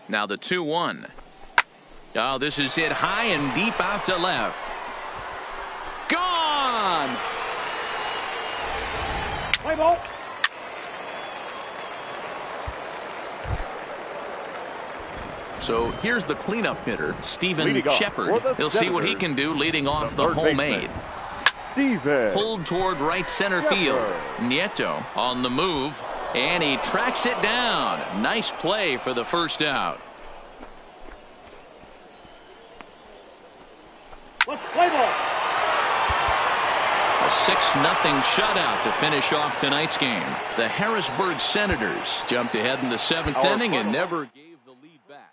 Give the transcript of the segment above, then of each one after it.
Now the 2-1. Oh, this is hit high and deep out to left. Gone! Play ball. So here's the cleanup hitter, Steven Shepard. He'll see what he can do leading off the homemade. Pulled toward right center field. Nieto on the move, and he tracks it down. Nice play for the first out. Let's play ball. A 6-0 shutout to finish off tonight's game. The Harrisburg Senators jumped ahead in the 7th inning and never gave the lead back.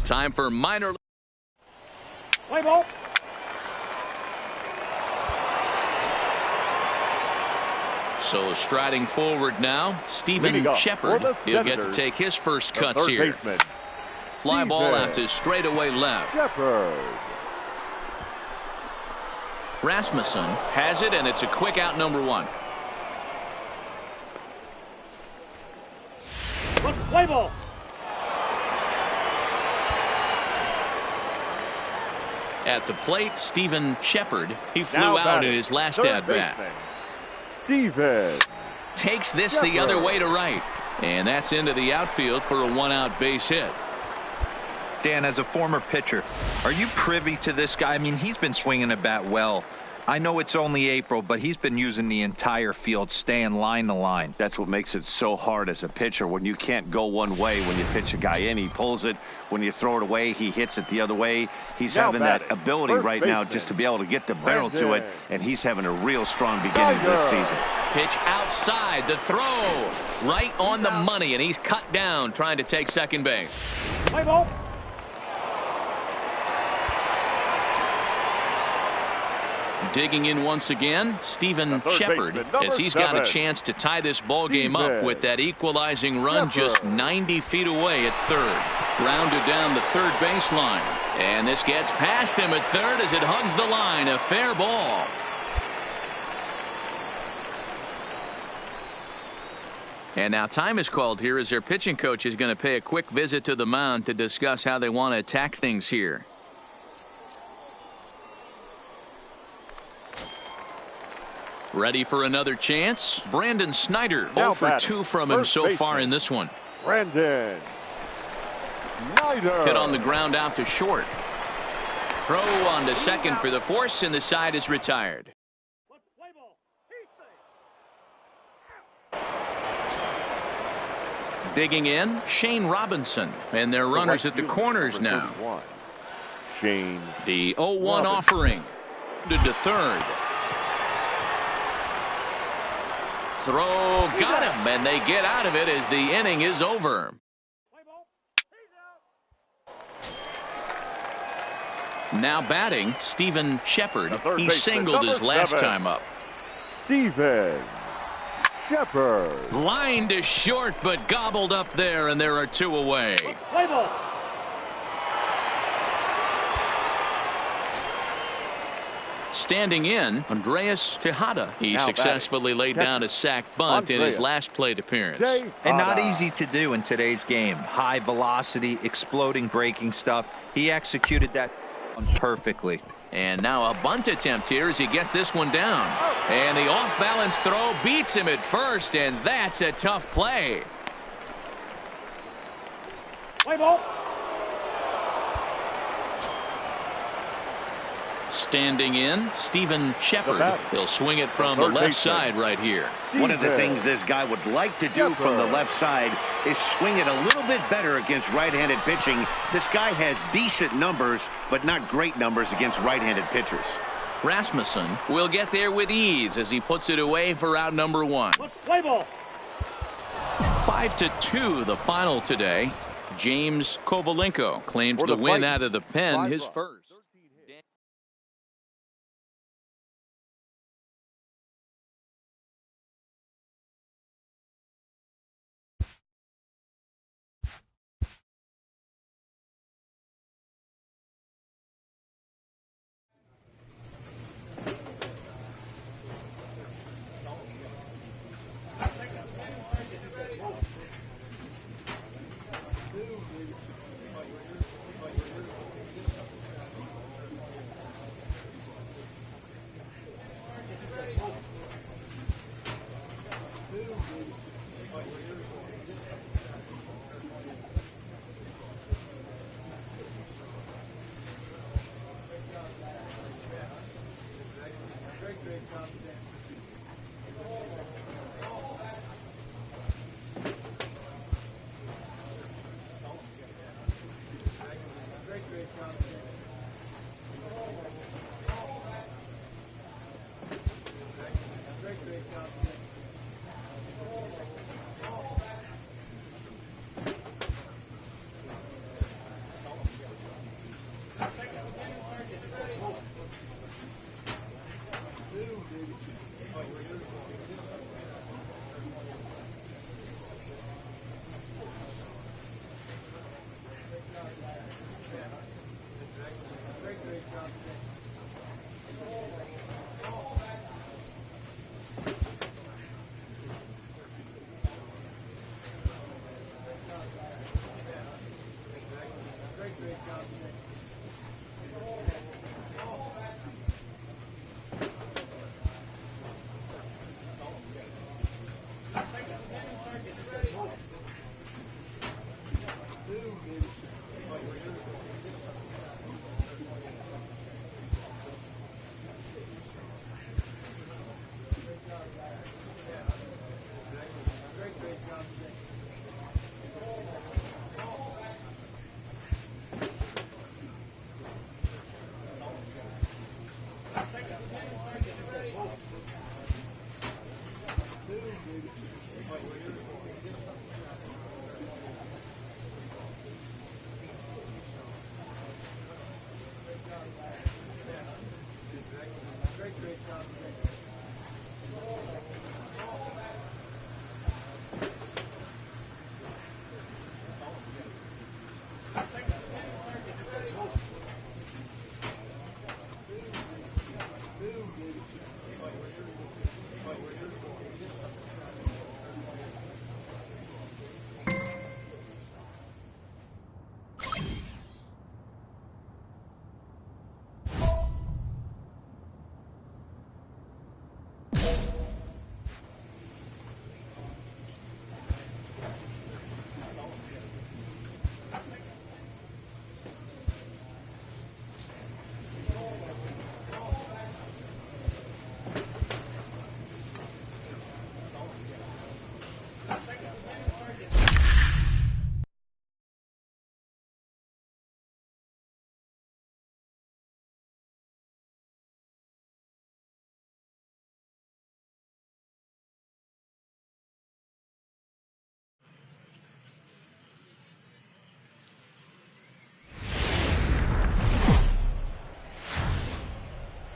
Time for minor. Play ball. So striding forward now, Stephen Shepard. He'll get to take his first cuts here. Fly ball out to straightaway left. Rasmussen has it, and it's a quick out, number 1. Play ball. At the plate, Stephen Shepard. He flew out in his last at-bat. Steven takes this the other way to right. And that's into the outfield for a 1-out base hit. Dan, as a former pitcher, are you privy to this guy? I mean, he's been swinging a bat well. I know it's only April, but he's been using the entire field, staying line to line. That's what makes it so hard as a pitcher when you can't go one way. When you pitch a guy in, he pulls it. When you throw it away, he hits it the other way. He's having that ability right now just to be able to get the barrel to it, and he's having a real strong beginning this season. Pitch outside, the throw right on the money, and he's cut down trying to take second base. Play ball. Digging in once again, Stephen Shepard, as he's got a chance to tie this ball game up with that equalizing run just 90 feet away at third. Rounded down the third baseline, and this gets past him at third as it hugs the line. A fair ball. And now time is called here as their pitching coach is going to pay a quick visit to the mound to discuss how they want to attack things here. Ready for another chance? Brandon Snyder, 0 for 2 from him so far in this one. Brandon Snyder. Hit on the ground out to short. Throw on to second for the force, and the side is retired. Digging in, Shane Robinson, and their runners at the corners now. Shane. The 0-1 offering to third. Throw got him, and they get out of it as the inning is over. Now batting, Stephen Shepard. He singled his last time up. Stephen Shepard. Line to short, but gobbled up there, and there are 2 away. Play ball. Standing in, Andreas Tejada. He successfully laid down a sac bunt in his last plate appearance. And not easy to do in today's game. High velocity, exploding breaking stuff. He executed that perfectly. And now a bunt attempt here as he gets this one down. And the off-balance throw beats him at first, and that's a tough play. Play ball. Standing in, Stephen Shepard. He'll swing it from the left side right here. One of the things this guy would like to do from the left side is swing it a little bit better against right-handed pitching. This guy has decent numbers, but not great numbers against right-handed pitchers. Rasmussen will get there with ease as he puts it away for out number 1. Play ball. 5-2 the final today. James Kovalenko claims the win out of the pen, his first.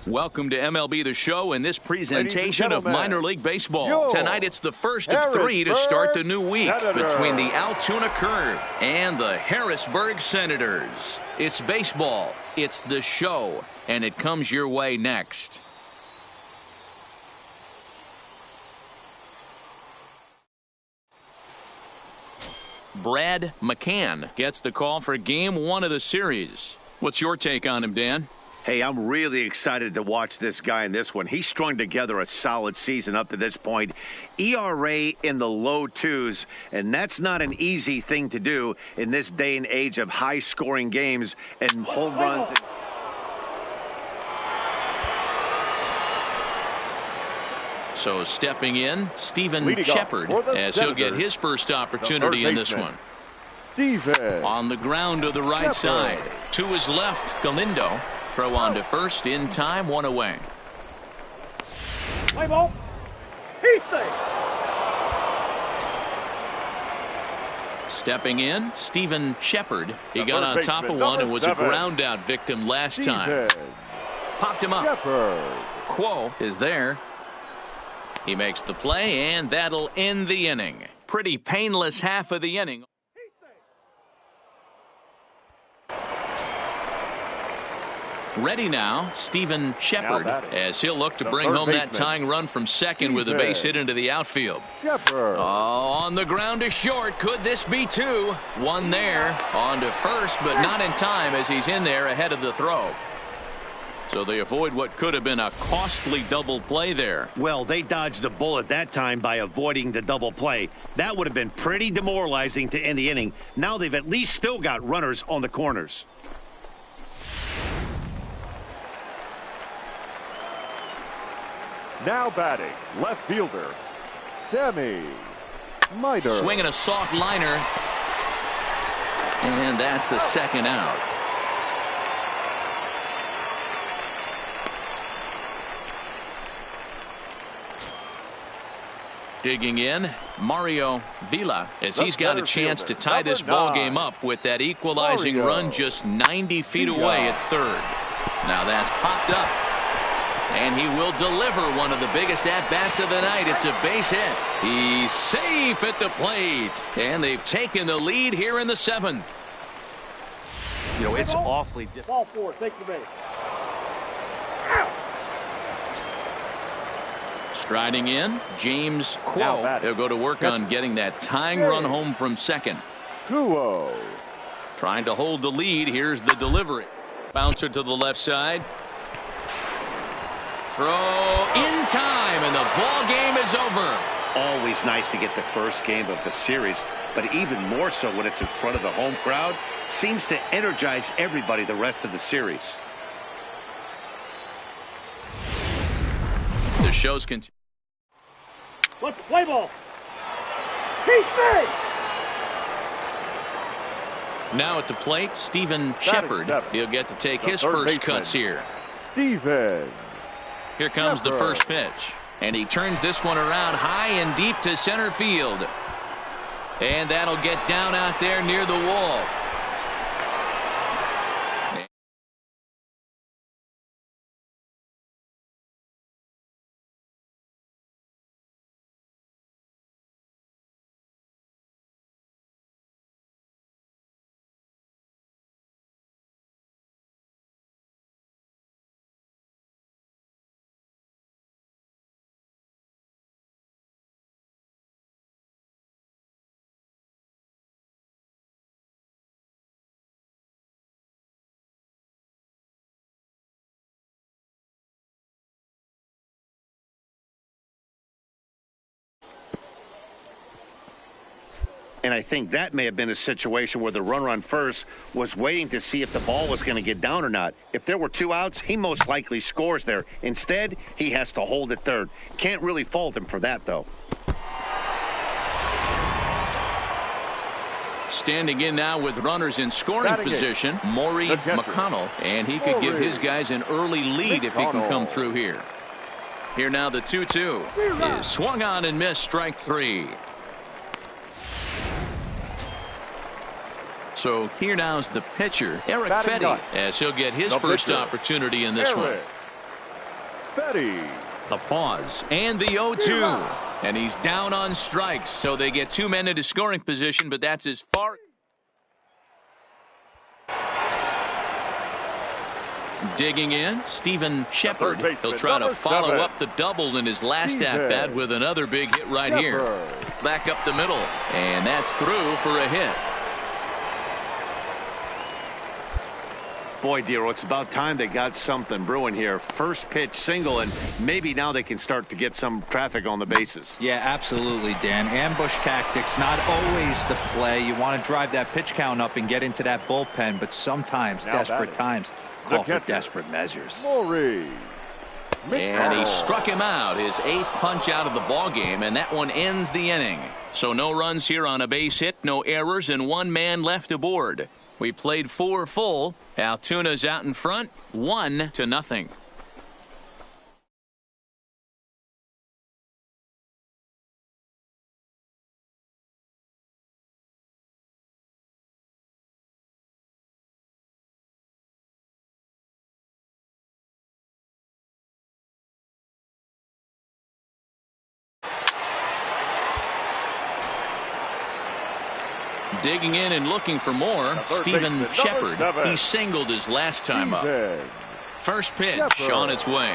Welcome to MLB The Show and this presentation of minor league baseball. Tonight it's the first of three to start the new week between the Altoona Curve and the Harrisburg Senators. It's baseball, it's the show, and it comes your way next. Brad McCann gets the call for game one of the series. What's your take on him, Dan? Hey, I'm really excited to watch this guy in this one. He strung together a solid season up to this point. ERA in the low twos, and that's not an easy thing to do in this day and age of high-scoring games and home runs. So stepping in, Stephen Shepard, as he'll get his first opportunity in this one. On the ground to the right side. To his left, Galindo. Throw on to first in time, one away. Play ball. He's safe. Stepping in, Stephen Shepard. He got on top of one and was a ground out victim last time. Popped him up. Quo is there. He makes the play, and that'll end the inning. Pretty painless half of the inning. Ready now, Stephen Shepard, as he'll look to bring home that tying run from second with a base hit into the outfield. On the ground to short. Could this be two? One there. On to first, but not in time as he's in there ahead of the throw. So they avoid what could have been a costly double play there. Well, they dodged a bullet that time by avoiding the double play. That would have been pretty demoralizing to end the inning. Now they've at least still got runners on the corners. Now batting, left fielder, Sammy Miter. Swinging a soft liner. And that's the second out. Digging in, Mario Vila, as he's got a chance to tie this ball game up with that equalizing run just 90 feet away at third. Now that's popped up. And he will deliver one of the biggest at-bats of the night. It's a base hit. He's safe at the plate. And they've taken the lead here in the seventh. You know, it's awfully difficult. Ball four, take the base. Striding in, James Quo. They'll go to work on getting that tying run home from second. Trying to hold the lead. Here's the delivery. Bouncer to the left side. Throw in time, and the ball game is over. Always nice to get the first game of the series, but even more so when it's in front of the home crowd. Seems to energize everybody the rest of the series. The show's continue. Let's play ball. He's safe. Now at the plate, Stephen Shepard. He'll get to take his first cuts here. Here comes the first pitch. And he turns this one around high and deep to center field. And that'll get down out there near the wall. And I think that may have been a situation where the runner on first was waiting to see if the ball was going to get down or not. If there were two outs, he most likely scores there. Instead, he has to hold at third. Can't really fault him for that, though. Standing in now with runners in scoring position, Maury McConnell, and he could give his guys an early lead if he can come through here. Here now the 2-2 is swung on and missed, strike three. So here now's the pitcher, Eric Fetty, as he'll get his first opportunity in this one. Betty. The pause and the 0-2. And he's down on strikes, so they get 2 men into scoring position, but that's as far. Digging in, Steven Shepard. He'll try to follow up the double in his last at-bat with another big hit right here. Back up the middle, and that's through for a hit. Boy, Dero, it's about time they got something brewing here. First pitch single, and maybe now they can start to get some traffic on the bases. Yeah, absolutely, Dan. Ambush tactics, not always the play. You want to drive that pitch count up and get into that bullpen, but sometimes, desperate times, call for desperate measures. And he struck him out, his 8th punch out of the ball game, and that one ends the inning. So no runs here on a base hit, no errors, and 1 man left aboard. We played 4 full. Altuna's out in front, 1-0. Digging in and looking for more, Steven Shepard. He singled his last time up. First pitch on its way.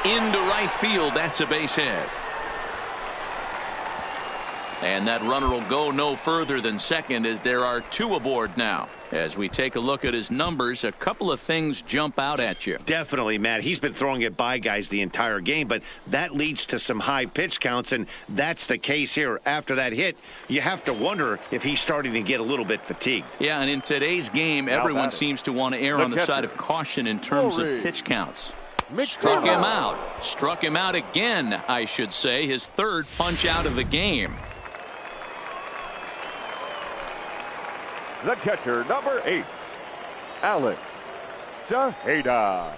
Into right field, that's a base hit. And that runner will go no further than second as there are 2 aboard now. As we take a look at his numbers, a couple of things jump out at you. Definitely, Matt. He's been throwing it by guys the entire game, but that leads to some high pitch counts, and that's the case here. After that hit, you have to wonder if he's starting to get a little bit fatigued. Yeah, and in today's game, everyone seems to want to err on the side of caution in terms of pitch counts. Struck him out. Struck him out again, I should say. His 3rd punch out of the game. The catcher, number 8, Alex Tejeda.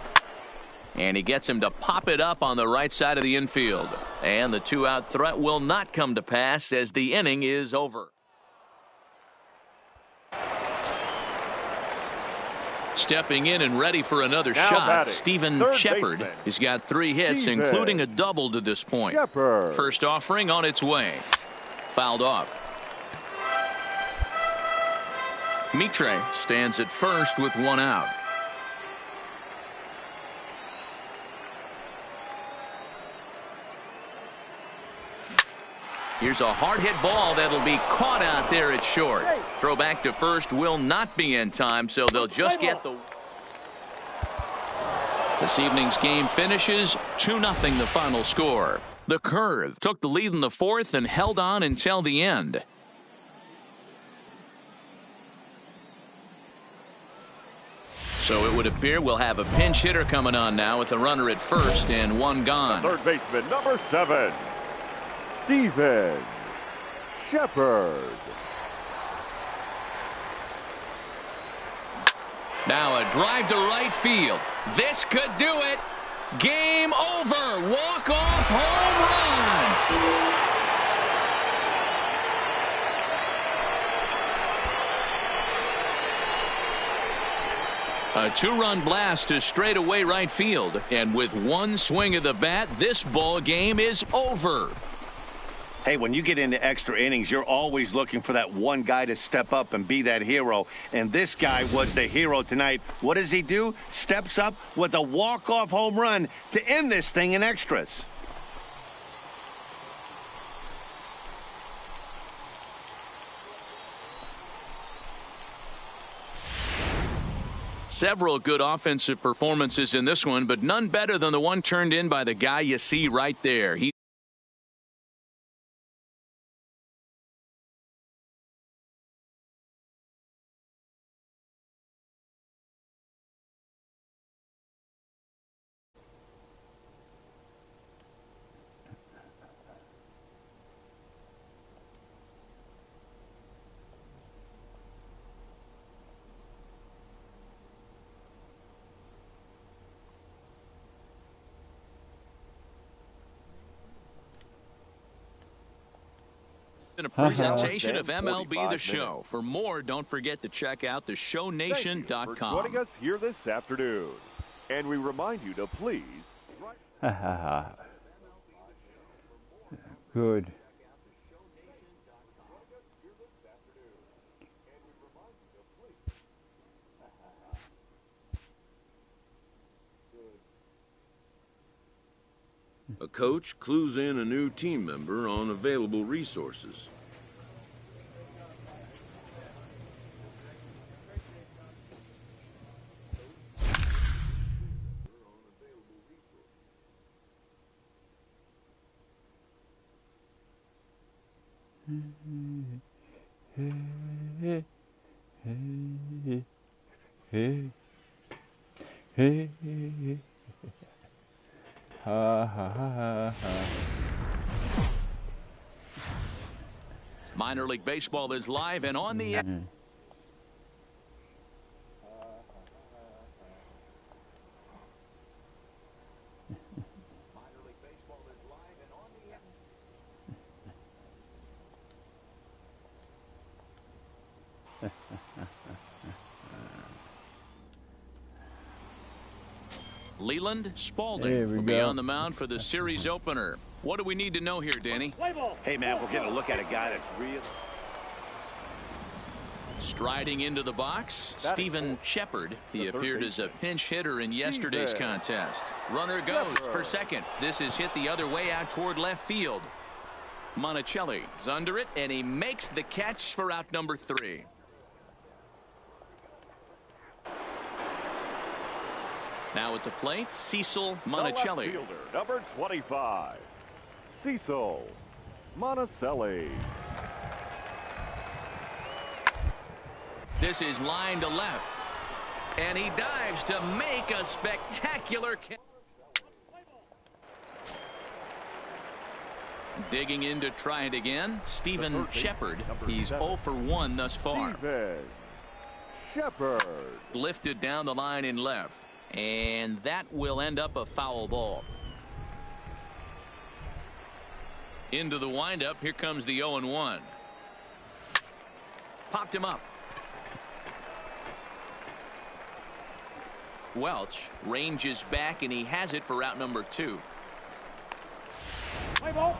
And he gets him to pop it up on the right side of the infield. And the 2-out threat will not come to pass as the inning is over. Stepping in and ready for another shot, Steven Shepard. He's got 3 hits, including a double to this point. First offering on its way. Fouled off. Mitre stands at first with 1 out. Here's a hard hit ball that'll be caught out there at short. Throw back to first will not be in time, so they'll just get the. This evening's game finishes 2-0 the final score. The Curve took the lead in the 4th and held on until the end. So it would appear we'll have a pinch hitter coming on now with a runner at first and 1 gone. Third baseman, number 7, Steven Shepard. Now a drive to right field. This could do it. Game over. Walk-off home run. A 2-run blast to straightaway right field. And with 1 swing of the bat, this ball game is over. Hey, when you get into extra innings, you're always looking for that one guy to step up and be that hero. And this guy was the hero tonight. What does he do? Steps up with a walk-off home run to end this thing in extras. Several good offensive performances in this one, but none better than the one turned in by the guy you see right there. A presentation of MLB The Show. For more, don't forget to check out theshownation.com. Joining us here this afternoon. And we remind you to please Ha ha ha. Good. A coach clues in a new team member on available resources. Minor League Baseball is live and on the air. Leland Spalding will be on the mound for the series opener. What do we need to know here, Danny? Hey, man, we're getting a look at a guy that's real. Striding into the box, Stephen Shepard. He appeared as a pinch hitter in yesterday's contest. Runner goes for second. This is hit the other way out toward left field. Monticelli is under it, and he makes the catch for out number 3. Now at the plate, Cecil Monticelli. Fielder, number 25, Cecil Monticelli. This is line to left, and he dives to make a spectacular catch. Digging in to try it again, Stephen Shepard. He's 0 for 1 thus far. Stephen Shepard. Lifted down the line in left, and that will end up a foul ball. Into the windup, here comes the 0-1. Popped him up. Welch ranges back, and he has it for out number 2. Play ball.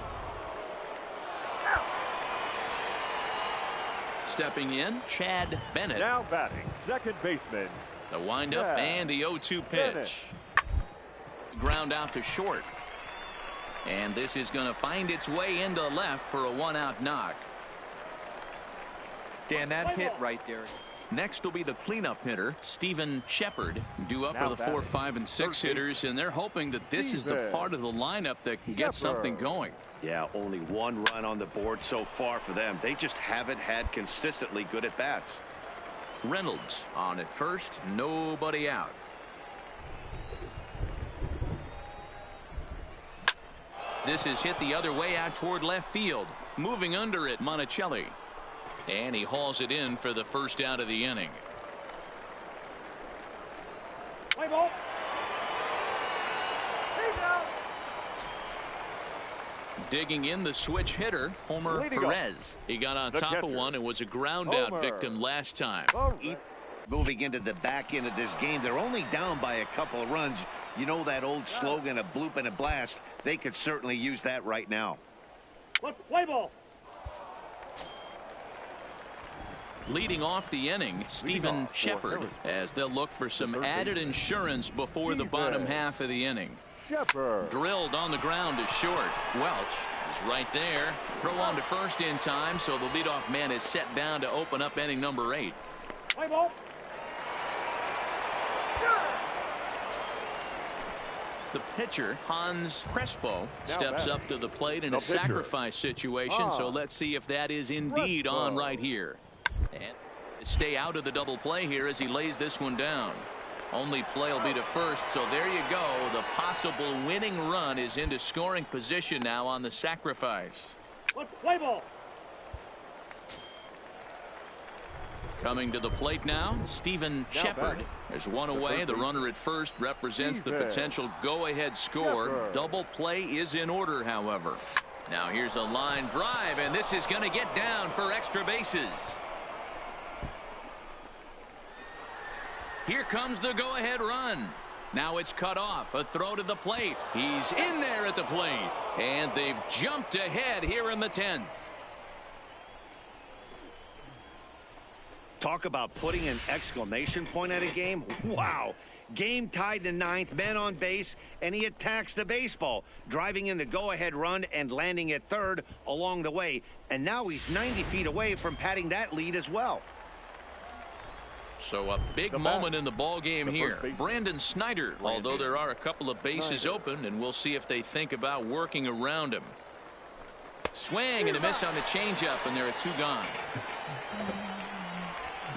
Stepping in, Chad Bennett. Now batting, second baseman. The windup and the 0-2 pitch. Ground out to short. And this is going to find its way into left for a 1-out knock. Dan, that hit right there. Next will be the cleanup hitter, Stephen Shepard, due up for the 4, 5, and 6 hitters, and they're hoping that this is the part of the lineup that can get something going. Yeah, only 1 run on the board so far for them. They just haven't had consistently good at-bats. Reynolds on at first, nobody out. This is hit the other way out toward left field. Moving under it, Monticelli. And he hauls it in for the first out of the inning. Play ball. Digging in the switch hitter, Homer Perez. He got on top of one and was a ground out victim last time. Moving into the back end of this game, they're only down by a couple of runs. You know that old slogan, a bloop and a blast. They could certainly use that right now. Let's play ball. Leading off the inning, Stephen Shepard, as they'll look for some added insurance before the bottom half of the inning. Shepard. Drilled on the ground to short. Welch is right there. Throw on to first in time, so the leadoff man is set down to open up inning number 8. Play ball. The pitcher, Hans Crespo, steps up to the plate in a sacrifice situation, so let's see if that is indeed on right here. And stay out of the double play here as he lays this one down. Only play will be to first, so there you go. The possible winning run is into scoring position now on the sacrifice. Let's play ball. Coming to the plate now, Stephen Shepard. There's one away. The runner at first represents the potential go-ahead score. Double play is in order, however. Now here's a line drive, and this is going to get down for extra bases. Here comes the go-ahead run. Now it's cut off. A throw to the plate. He's in there at the plate. And they've jumped ahead here in the 10th. Talk about putting an exclamation point at a game. Wow. Game tied to 9th, men on base, and he attacks the baseball, driving in the go-ahead run and landing at 3rd along the way. And now he's 90 feet away from padding that lead as well. So a big moment in the ball game here. Brandon Snyder, although there are a couple of bases open, and we'll see if they think about working around him. Swing and a miss on the changeup, and there are 2 gone.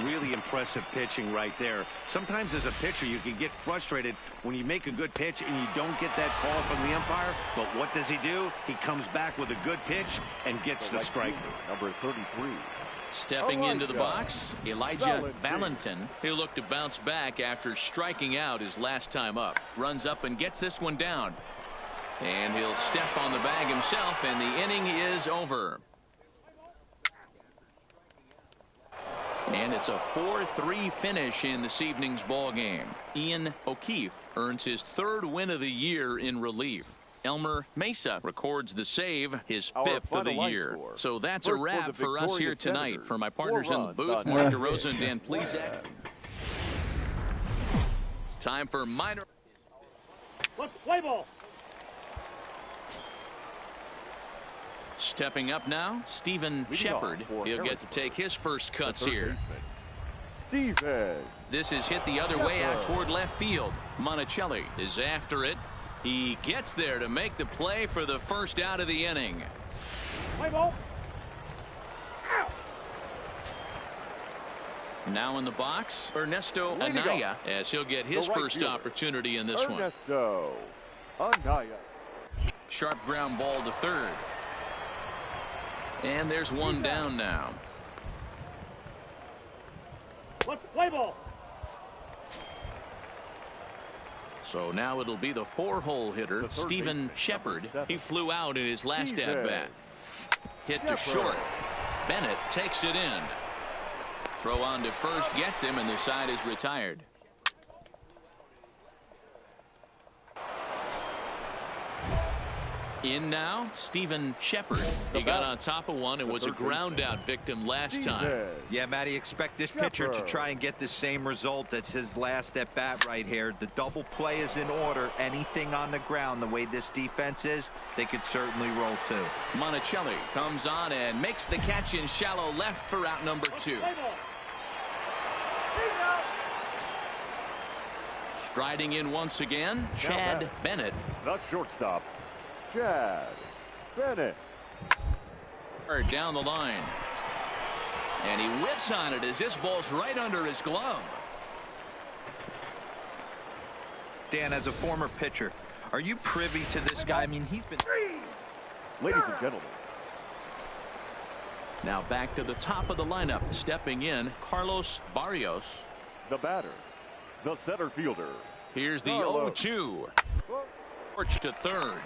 Really impressive pitching right there. Sometimes as a pitcher you can get frustrated when you make a good pitch and you don't get that call from the umpire. But what does he do? He comes back with a good pitch and gets the strike. Number 33. Stepping into the box, Elijah Valentin. He'll look to bounce back after striking out his last time up. Runs up and gets this one down. And he'll step on the bag himself, and the inning is over. And it's a 4-3 finish in this evening's ball game. Ian O'Keefe earns his 3rd win of the year in relief. Elmer Mesa records the save, his 5th of the year. So that's a wrap for us here tonight. For my partners in the booth, Mark DeRosa and Dan Plezak. Time for minor. Let's play ball. Stepping up now, Stephen Shepard. He'll get to take his first cuts here. Steven. This is hit the other way out toward left field. Monticelli is after it. He gets there to make the play for the first out of the inning. Play ball. Now in the box, Ernesto Anaya, as he'll get his first opportunity in this one. Ernesto Anaya. Sharp ground ball to 3rd. And there's one down now. Let's play ball. So now it'll be the 4-hole hitter, Stephen Shepard. He flew out in his last at-bat. Hit to short. Bennett takes it in. Throw on to first gets him, and the side is retired. In now, Stephen Shepard. He got on top of one and was a ground-out victim last time. Yeah, Matty, expect this pitcher to try and get the same result as his last at-bat right here. The double play is in order. Anything on the ground, the way this defense is, they could certainly roll too. Monticelli comes on and makes the catch in shallow left for out number 2. Striding in once again, Chad Bennett. The shortstop, Chad Bennett. Down the line. And he whips on it as this ball's right under his glove. Dan, as a former pitcher, are you privy to this guy? I mean, he's been... Ladies and gentlemen. Now back to the top of the lineup. Stepping in, Carlos Barrios. The batter, the center fielder. Here's the 0-2. Porch to 3rd.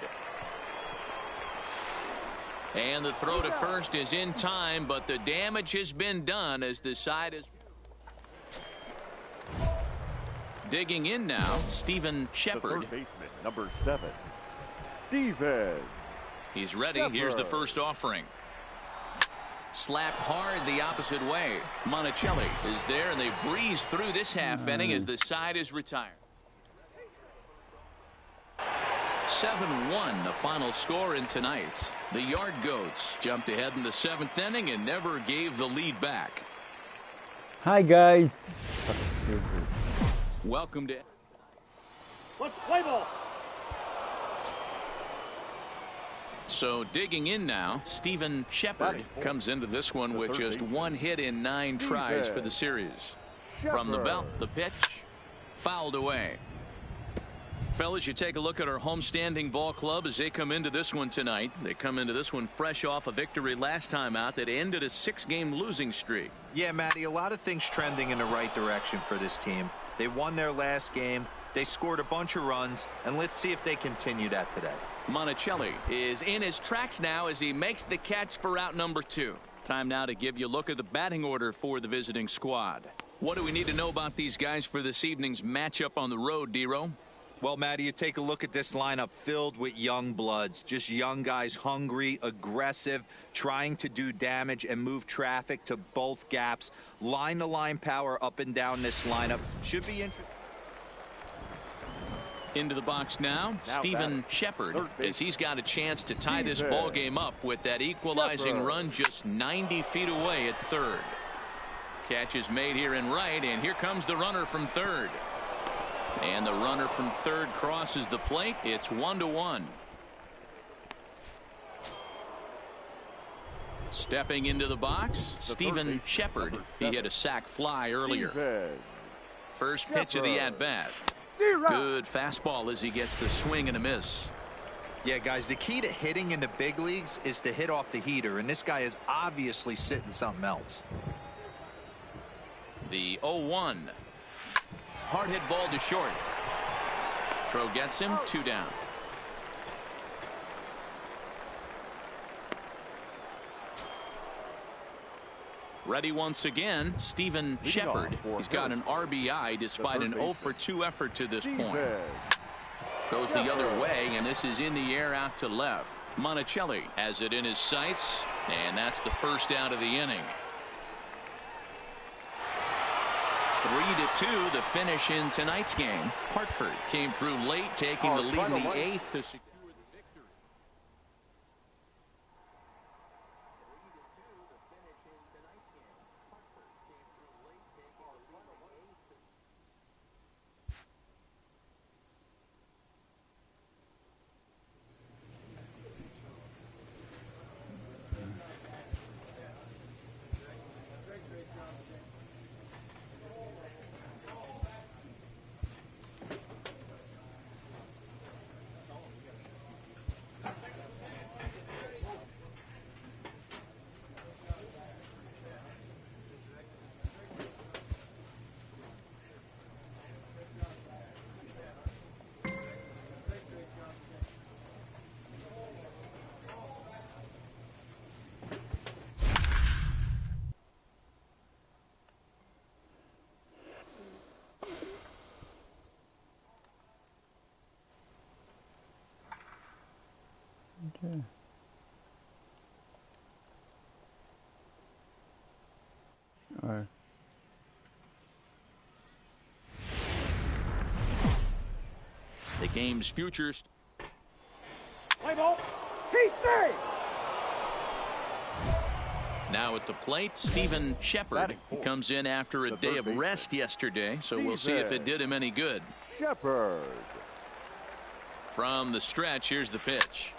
And the throw to first is in time, but the damage has been done as the side is digging in now. Stephen Shepard. The third baseman, number 7, Steven. He's ready. Here's the first offering. Slapped hard the opposite way. Monticelli is there, and they breeze through this half inning as the side is retired. 7-1 the final score in tonight's. The Yard Goats jumped ahead in the 7th inning and never gave the lead back. Hi guys. Welcome to. Let's play ball. So digging in now, Stephen Shepard comes into this one with just 1 hit in 9 tries for the series. From the belt, the pitch fouled away. Fellas, you take a look at our homestanding ball club as they come into this one tonight. They come into this one fresh off a victory last time out that ended a 6-game losing streak. Yeah, Matty, a lot of things trending in the right direction for this team. They won their last game. They scored a bunch of runs, and let's see if they continue that today. Monticelli is in his tracks now as he makes the catch for out number 2. Time now to give you a look at the batting order for the visiting squad. What do we need to know about these guys for this evening's matchup on the road, Dero? Well, Matty, you take a look at this lineup filled with young bloods, just young guys, hungry, aggressive, trying to do damage and move traffic to both gaps. Line-to-line power up and down this lineup should be interesting. Into the box now Stephen Shepard, as he's got a chance to tie this ball game up with that equalizing run just 90 feet away at third. Catch is made here in right, and here comes the runner from third. And the runner from third crosses the plate. It's 1-1. Stepping into the box, Stephen Shepard. He hit a sac fly earlier. First pitch of the at-bat. Good fastball as he gets the swing and a miss. Yeah, guys, the key to hitting in the big leagues is to hit off the heater, and this guy is obviously sitting something else. The 0-1. Hard hit ball to short. Throw gets him, 2 down. Ready once again, Stephen Shepard. He's got an RBI despite an 0 for 2 effort to this point. Goes the other way, and this is in the air out to left. Monticelli has it in his sights, and that's the first out of the inning. 3-2 the finish in tonight's game. Hartford came through late, taking the lead in the 8th to secure the victory. Okay. All right. The game's futures. Play ball. Keep safe. Now at the plate, Stephen Shepard. He comes in after a day of rest yesterday, so we'll see if it did him any good. Shepard. From the stretch, here's the pitch.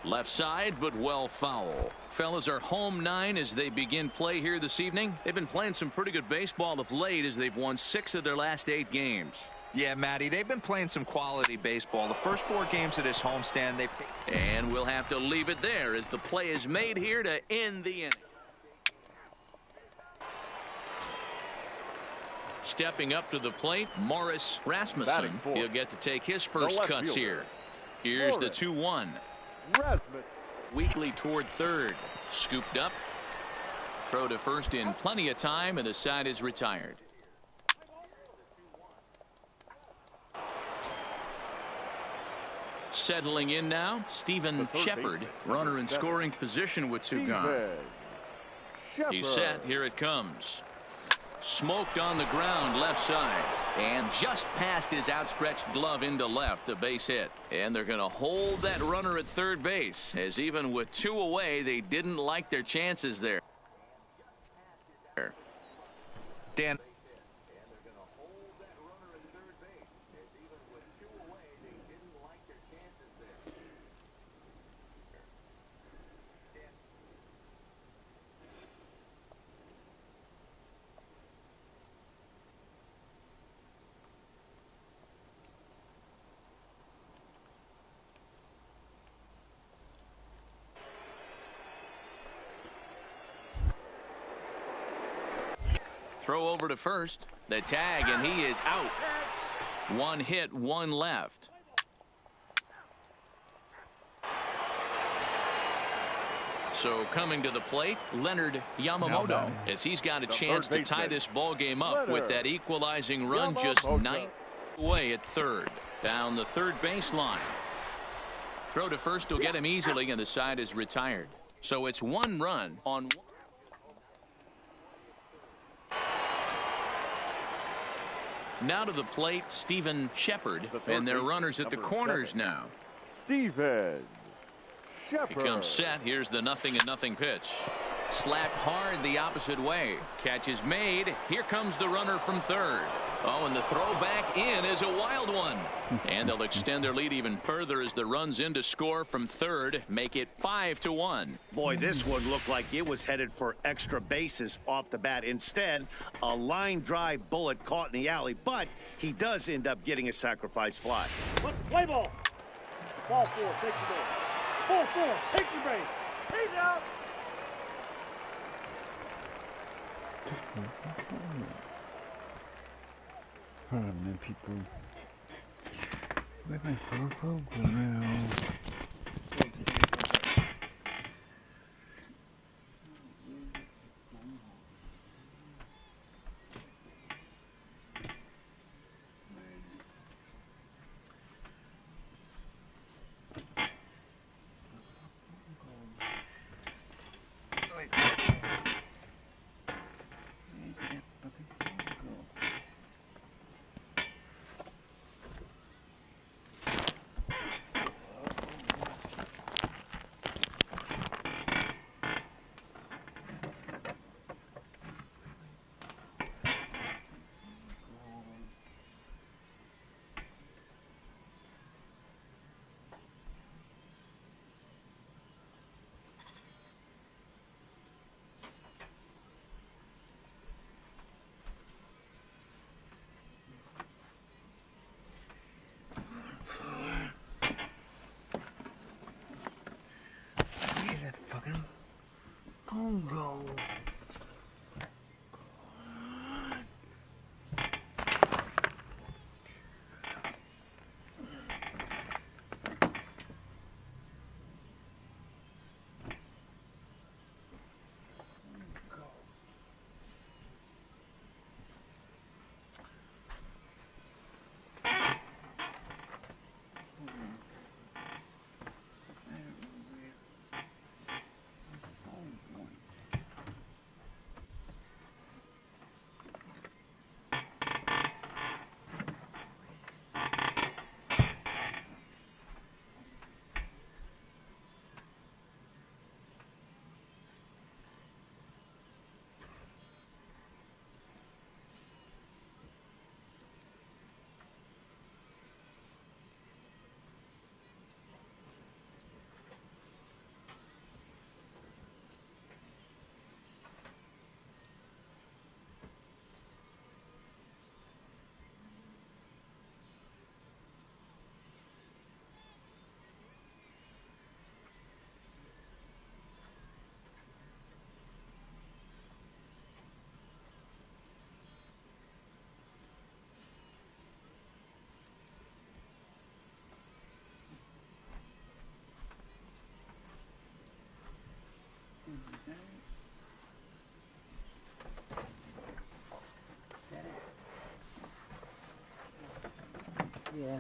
Left side, but well foul. Fellas are home 9 as they begin play here this evening. They've been playing some pretty good baseball of late as they've won 6 of their last 8 games. Yeah, Matty, they've been playing some quality baseball. The first 4 games of this homestand, they've taken. And we'll have to leave it there as the play is made here to end the inning. Stepping up to the plate, Morris Rasmussen. He'll get to take his first cuts here. Here's the 2-1. Weakly toward third. Scooped up. Throw to first in plenty of time, and the side is retired. Settling in now, Stephen Shepard. Runner in scoring position with 2 gone. He's set. Here it comes. Smoked on the ground left side, and just past his outstretched glove into left, a base hit. And they're going to hold that runner at third base, as even with 2 away, they didn't like their chances there. Dan. Throw over to first. The tag, and he is out. 1 hit, 1 left. So coming to the plate, Leonard Yamamoto, as he's got a chance to tie this ball game up with that equalizing run just 9 away at third. Down the third baseline. Throw to first will get him easily, and the side is retired. So it's 1 run on. Now to the plate, Steven Shepard, and their runners at the corners now. Steven Shepard. He comes set. Here's the 0-0 pitch. Slapped hard the opposite way. Catch is made. Here comes the runner from third. Oh, and the throw back in is a wild one. And they'll extend their lead even further as the runs in to score from third, make it 5-1. Boy, this one looked like it was headed for extra bases off the bat. Instead, a line drive bullet caught in the alley, but he does end up getting a sacrifice fly. Play ball. Ball 4, take your base. Ball 4, take your base. He's out. Pardon people. Where's my photo go now? Congo. Yeah,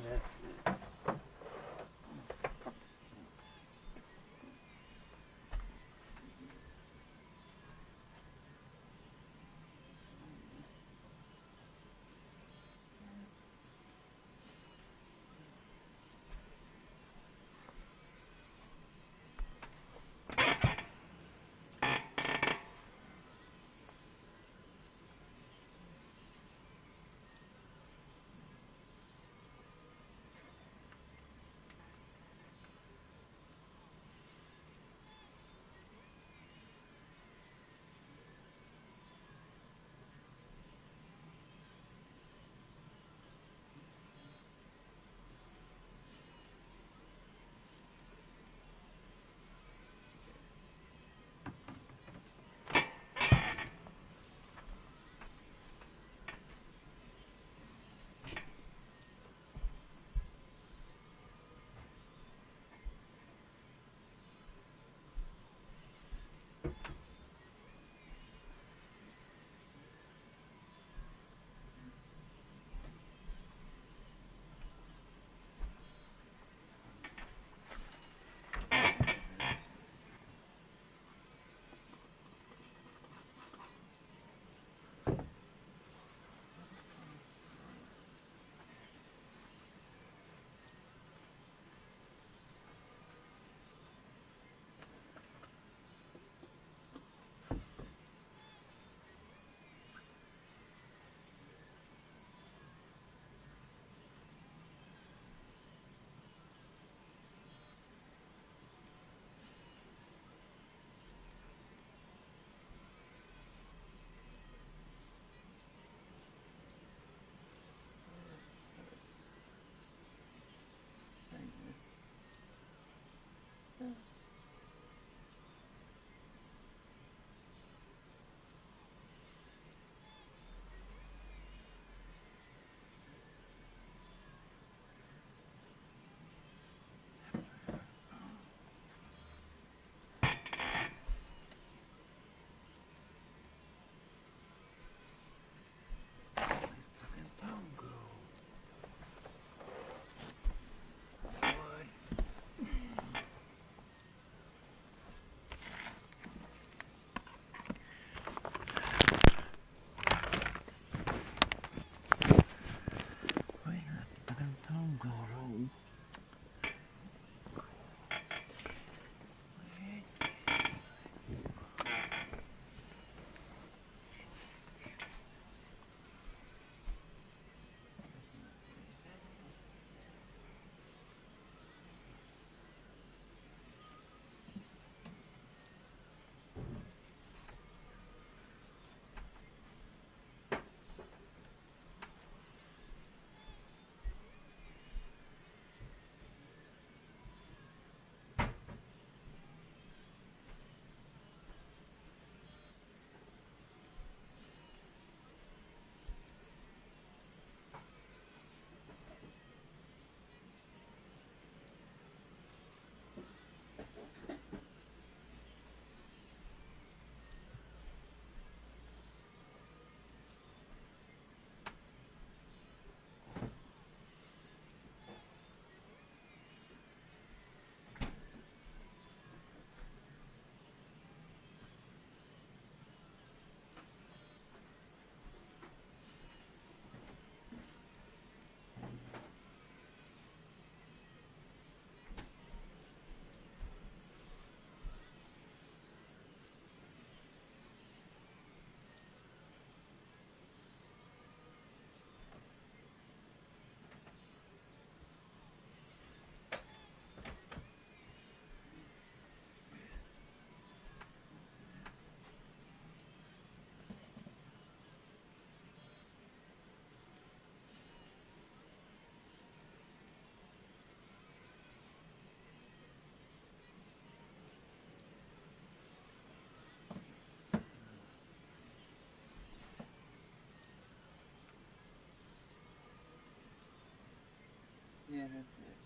Yeah, that's it.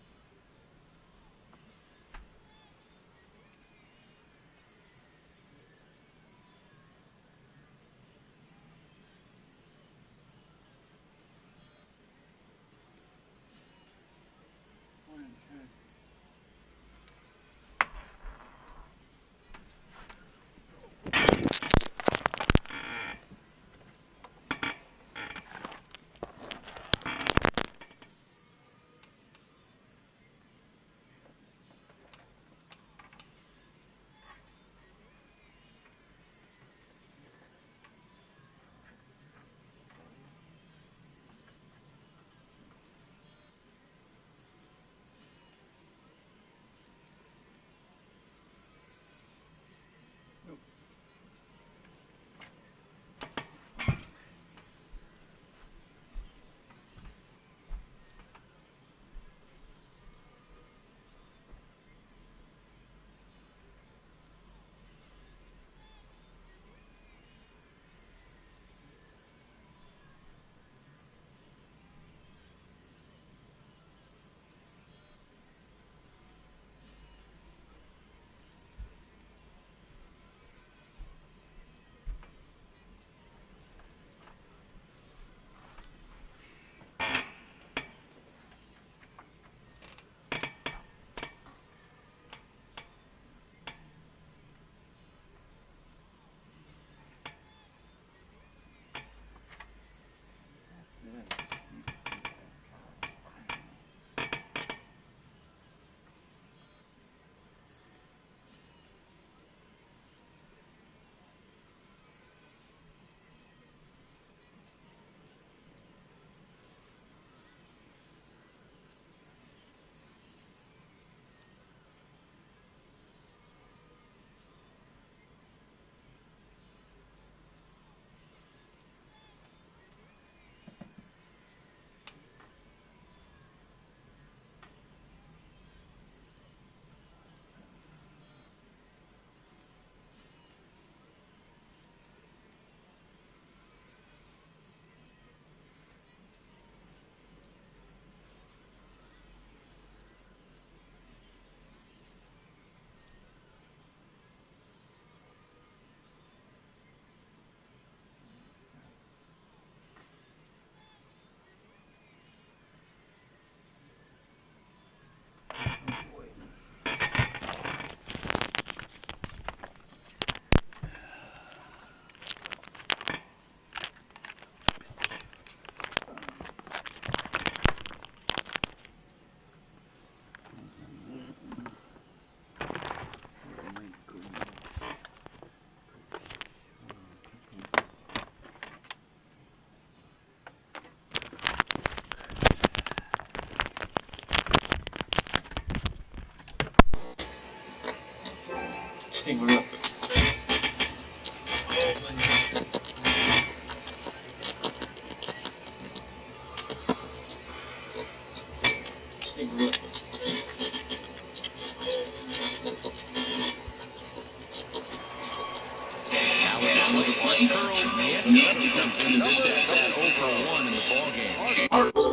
One, two. Arturo Nieto comes into this at-bat 0 for 1 in the ballgame.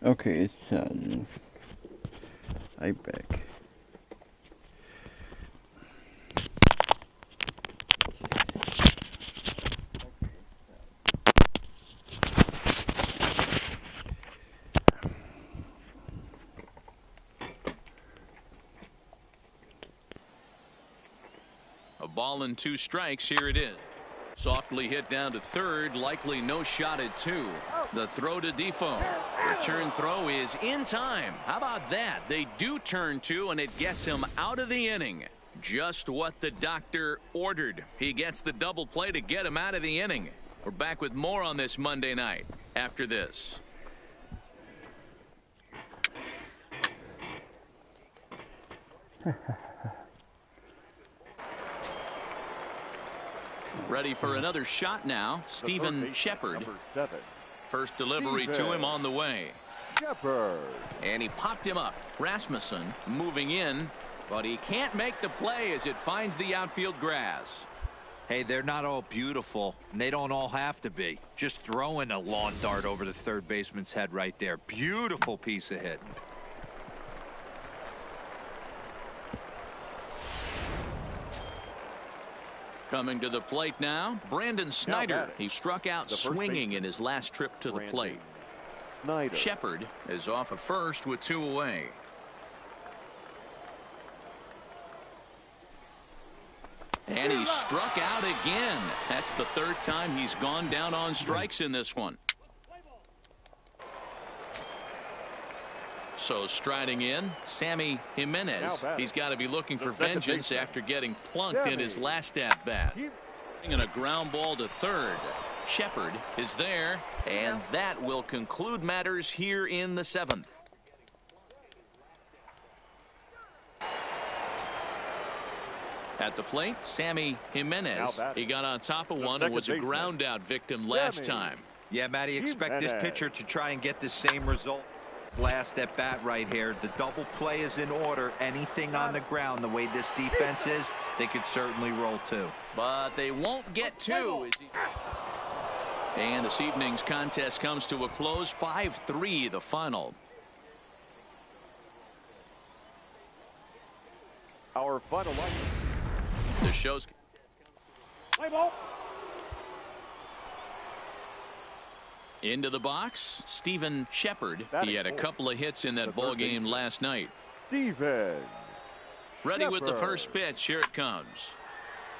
Okay, it's I back. A ball and 2 strikes. Here it is. Softly hit down to third. Likely no shot at 2. The throw to Defoe. Return throw is in time. How about that? They do turn 2, and it gets him out of the inning. Just what the doctor ordered. He gets the double play to get him out of the inning. We're back with more on this Monday night after this. Ready for another shot now. Stephen Shepard. First delivery to him on the way. Shepard. And he popped him up. Rasmussen moving in, but he can't make the play as it finds the outfield grass. Hey, they're not all beautiful, and they don't all have to be. Just throwing a lawn dart over the third baseman's head right there. Beautiful piece of hitting. Coming to the plate now, Brandon Snyder. He struck out swinging in his last trip to the plate. Shepard is off of first with 2 away. And he struck out again. That's the 3rd time he's gone down on strikes in this one. So striding in, Sammy Jimenez. He's got to be looking for vengeance after getting plunked in his last at-bat. And a ground ball to third. Shepard is there, and that will conclude matters here in the 7th. At the plate, Sammy Jimenez. He got on top of one and was a ground out victim last time. Yeah, Matty, expect this pitcher to try and get the same result. Last at bat right here. The double play is in order. Anything on the ground, the way this defense is, they could certainly roll 2. But they won't get 2. And this evening's contest comes to a close. 5-3 the final. Our final line. The show's Play ball. into the box. Stephen Shepard. He had a couple of hits in that ball game last night. Steven Ready with the first pitch. Here it comes.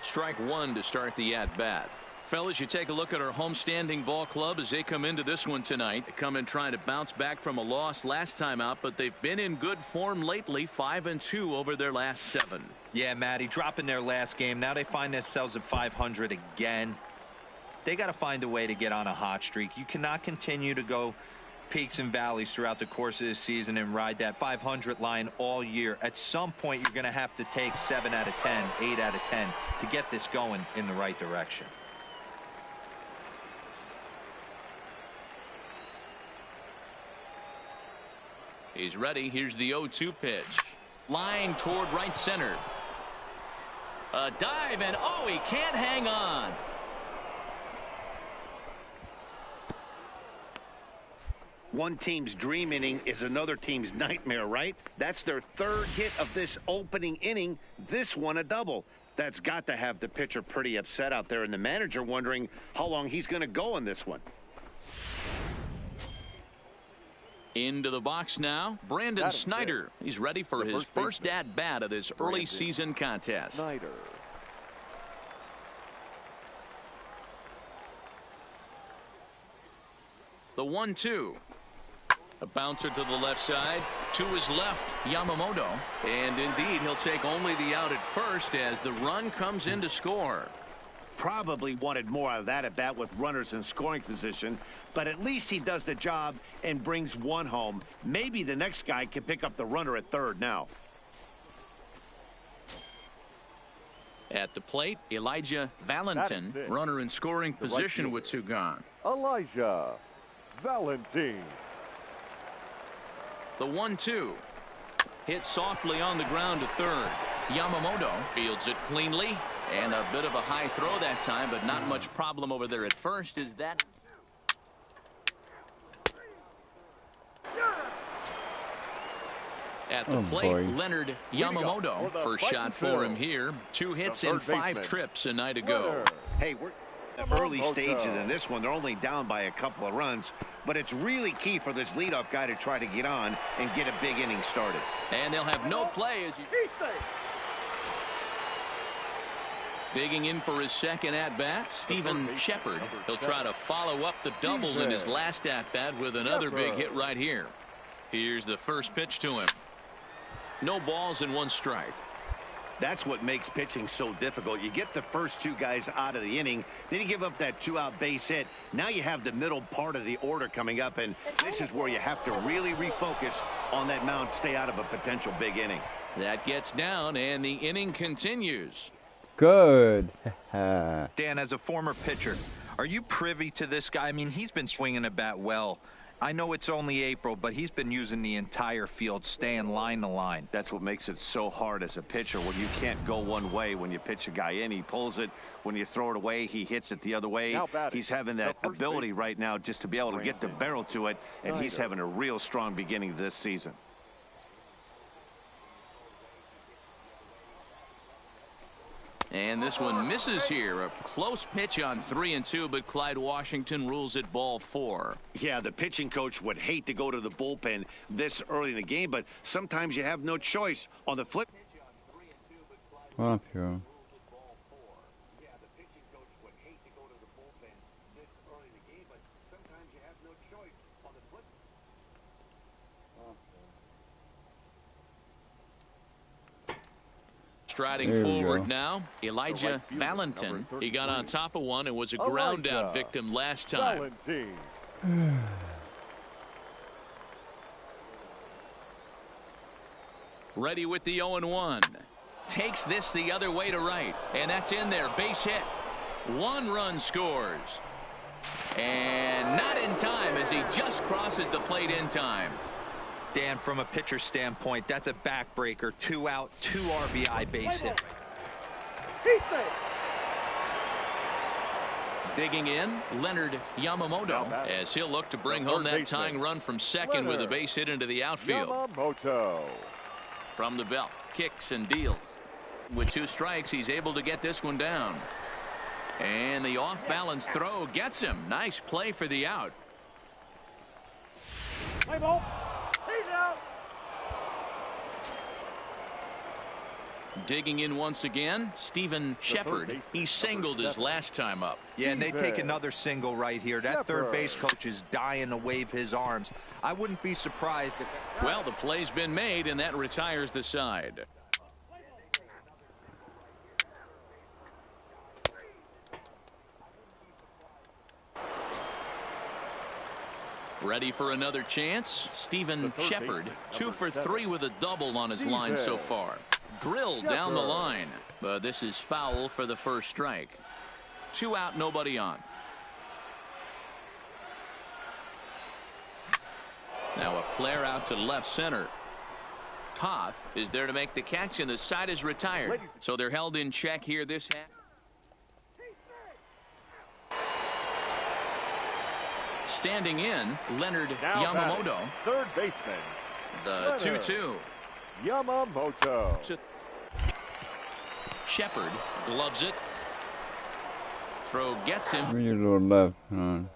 Strike 1 to start the at-bat. Fellas, you take a look at our homestanding ball club as they come into this one tonight. They come in trying to bounce back from a loss last time out, but they've been in good form lately. 5-2 over their last 7. Yeah, Matty, dropping their last game. Now they find themselves at 500 again. They got to find a way to get on a hot streak. You cannot continue to go peaks and valleys throughout the course of this season and ride that 500 line all year. At some point, you're going to have to take 7 out of 10, 8 out of 10 to get this going in the right direction. He's ready. Here's the 0-2 pitch. Line toward right center. A dive, and oh, he can't hang on. One team's dream inning is another team's nightmare, right? That's their 3rd hit of this opening inning. This one a double. That's got to have the pitcher pretty upset out there, and the manager wondering how long he's going to go on this one. Into the box now, Brandon Snyder. He's ready for his first at-bat of this early season contest. Snyder. The 1-2. A bouncer to the left side. To his left, Yamamoto. And indeed, he'll take only the out at first as the run comes in to score. Probably wanted more out of that at bat with runners in scoring position, but at least he does the job and brings 1 home. Maybe the next guy can pick up the runner at third now. At the plate, Elijah Valentin, runner in scoring position with 2 gone. Elijah Valentin. The 1-2. Hit softly on the ground to third. Yamamoto fields it cleanly. And a bit of a high throw that time, but not much problem over there at first. Is that At the plate, Leonard Yamamoto. First shot for him here. 2 hits in 5 trips a night ago. Hey, we're in the early stages in this one. They're only down by a couple of runs, but it's really key for this leadoff guy to try to get on and get a big inning started. And they'll have no play as you... Digging in for his second at-bat, Steven Shepard. He'll try to follow up the double in his last at-bat with another big hit right here. Here's the first pitch to him. No balls and 1 strike. That's what makes pitching so difficult. You get the first 2 guys out of the inning, then you give up that 2-out base hit. Now you have the middle part of the order coming up, and this is where you have to really refocus on that mound, stay out of a potential big inning. That gets down, and the inning continues. Good. Dan, as a former pitcher, are you privy to this guy? I mean, he's been swinging a bat well. I know it's only April, but he's been using the entire field, staying line to line. That's what makes it so hard as a pitcher when you can't go one way. When you pitch a guy in, he pulls it. When you throw it away, he hits it the other way. He's having that ability right now just to be able to get the barrel to it, and he's having a real strong beginning this season. And this one misses here. A close pitch on 3-2, but Clyde Washington rules it ball 4. Yeah, the pitching coach would hate to go to the bullpen this early in the game, but sometimes you have no choice. On the flip. Well, sure. Striding forward now, Elijah Valentin. He got on top of one and was a ground out victim last time. Ready with the 0-1. Takes this the other way to right, and that's in there. Base hit. 1 run scores. And not in time as he just crosses the plate in time. Dan, from a pitcher standpoint, that's a backbreaker. 2 out, 2 RBI base hit. Digging in, Leonard Yamamoto, as he'll look to bring home that tying run from second with a base hit into the outfield. From the belt, kicks and deals. With 2 strikes, he's able to get this one down. And the off-balance throw gets him. Nice play for the out. Play ball. He's out. Digging in once again, Steven Shepard. He singled his last time up. Yeah, and they take another single right here. That third base coach is dying to wave his arms. I wouldn't be surprised if... Well, the play's been made, and that retires the side. Ready for another chance? Steven Shepard, 2 for 3 with a double on his line so far. Drilled down the line, but this is foul for the first strike. 2 out, nobody on. Now a flare out to left center. Toth is there to make the catch, and the side is retired. So they're held in check here this half. Standing in, Leonard Yamamoto. Third baseman. The 2-2. Yamamoto. Shepard gloves it. Throw gets him. Bring your little left. On.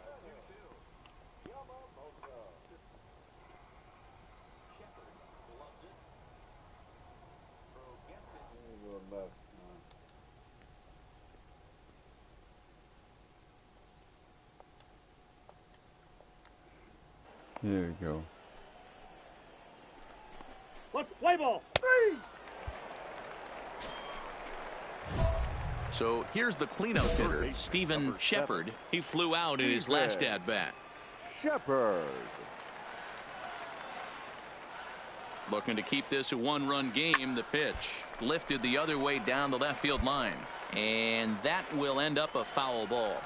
There we go. Let's play ball. 3. So here's the cleanup hitter, Steven Shepard. He flew out in his last at-bat. Shepard. Looking to keep this a 1-run game. The pitch lifted the other way down the left field line. And that will end up a foul ball.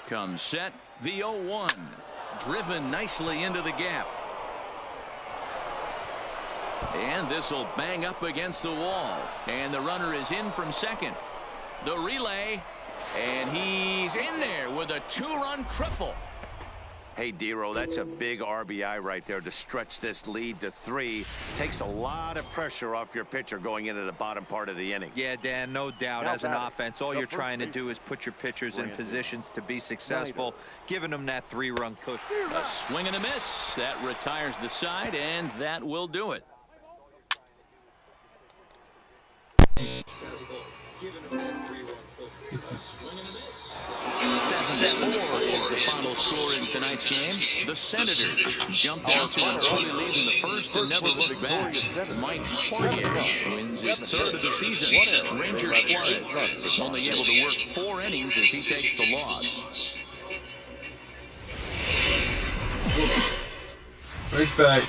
Comes set, the 0-1. Driven nicely into the gap. And this will bang up against the wall. And the runner is in from second. The relay. And he's in there with a 2-run triple. Hey, D-Row, that's a big RBI right there to stretch this lead to 3. Takes a lot of pressure off your pitcher going into the bottom part of the inning. Yeah, Dan, no doubt. Now As an offense, all you're trying to do is put your pitchers in positions to be successful, giving them that 3-run cushion. A swing and a miss. That retires the side, and that will do it. Giving them that 3-run cushion. A swing and a miss. 7-4 is the final score in tonight's game. The Senators jumped out to an early lead in the first and never looked back. Mike Poirier wins his 3rd of the season. Ranger Suarez is only able to work 4 innings as he takes the loss. Right back.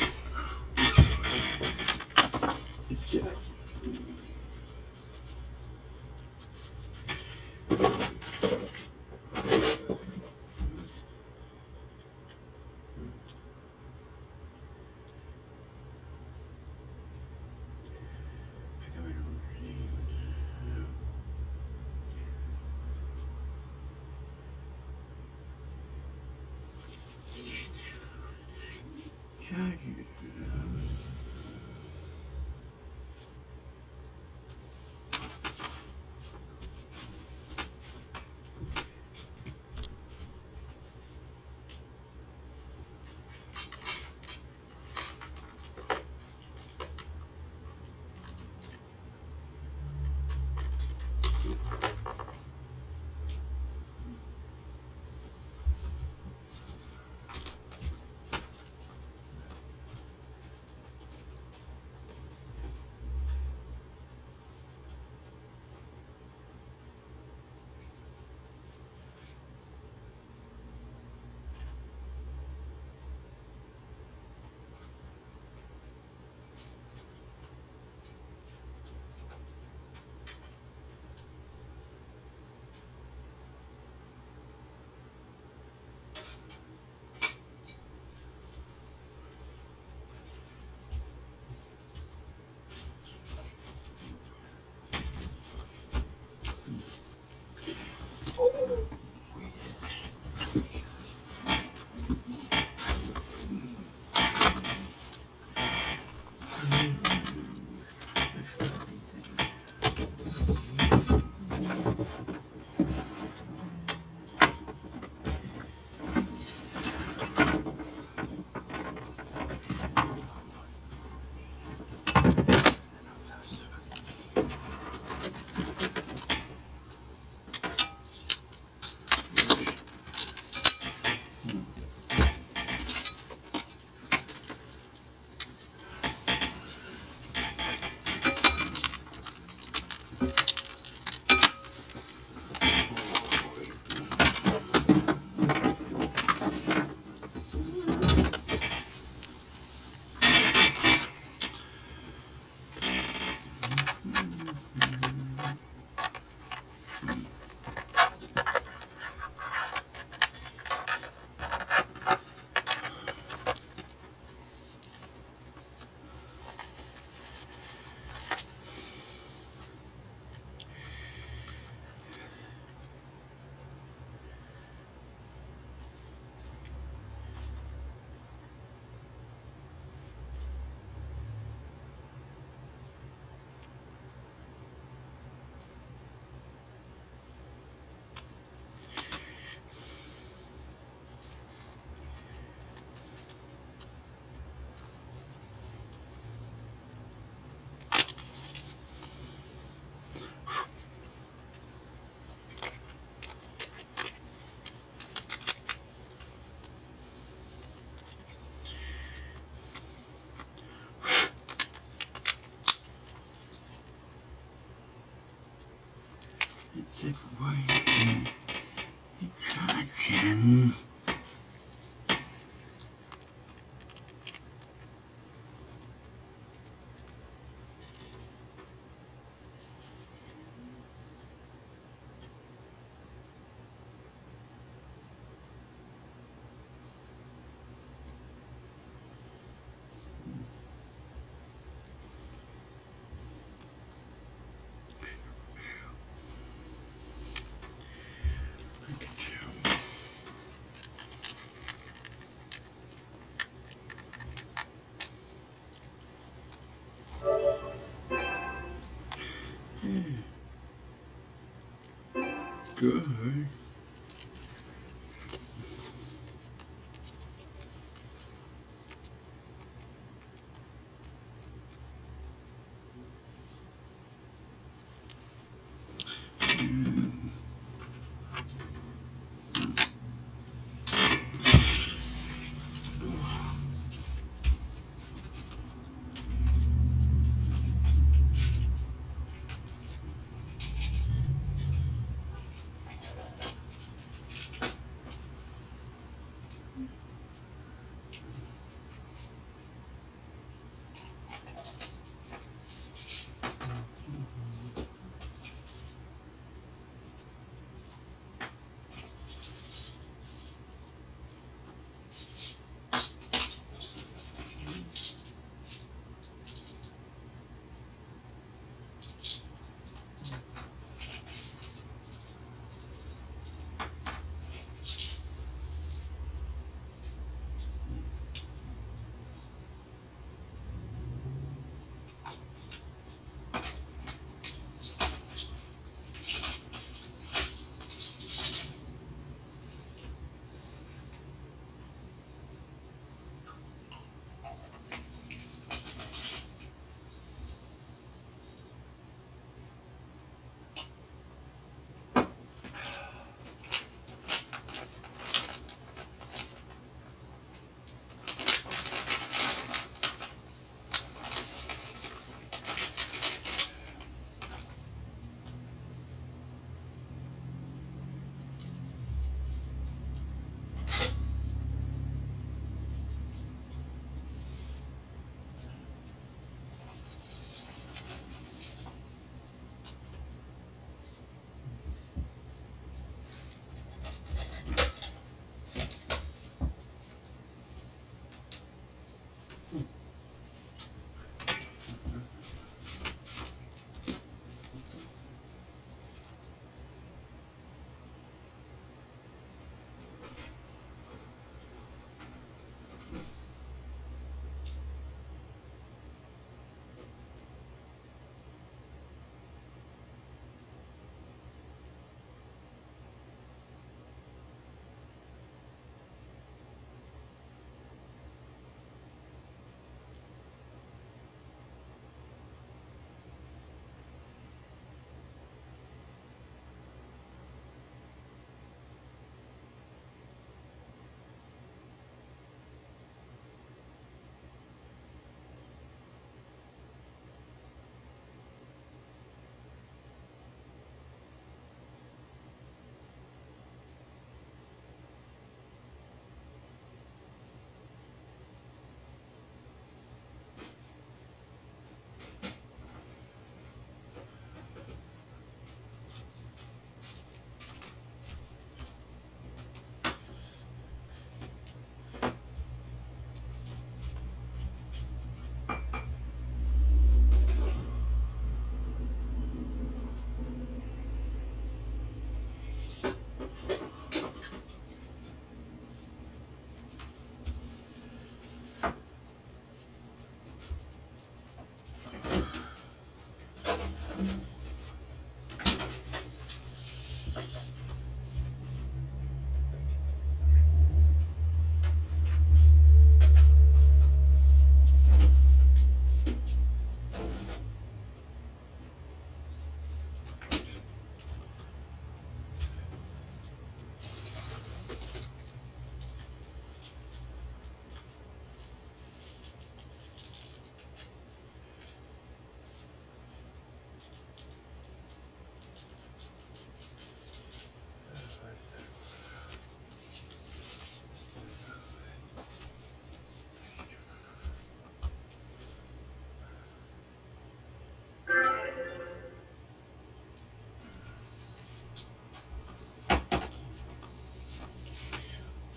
Good.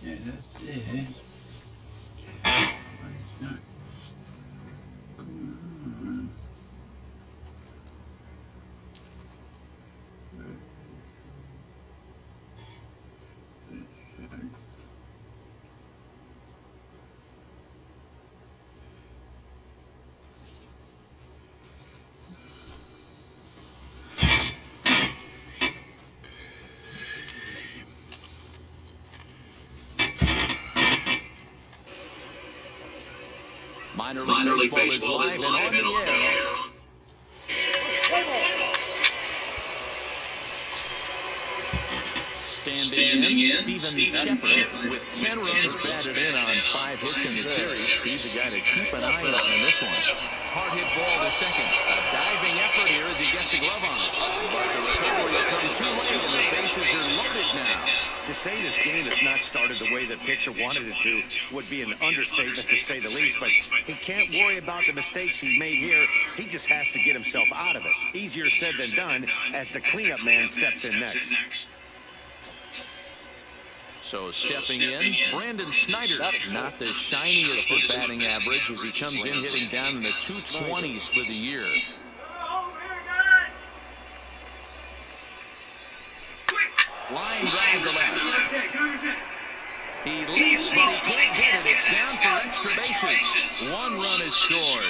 Yeah, that's it. Minor League Baseball is live and on the air. Standing in, Steven Shepard with 10 runs batted in on 5 hits in the series. He's a guy to keep an eye on in this one. Hard hit ball to second. A diving effort here as he gets a glove on it. But the recovery will come too late and the bases are loaded now. To say this game has not started the way the pitcher wanted it to would be an understatement, to say the least. But he can't worry about the mistakes he made here. He just has to get himself out of it. Easier said than done as the cleanup man steps in next. So stepping in, Brandon Snyder, not the shiniest of batting average as he comes in hitting down in the 220s for the year. Line drive to left. He leaps, but he can't get it. It's down for extra bases. 1 run is scored.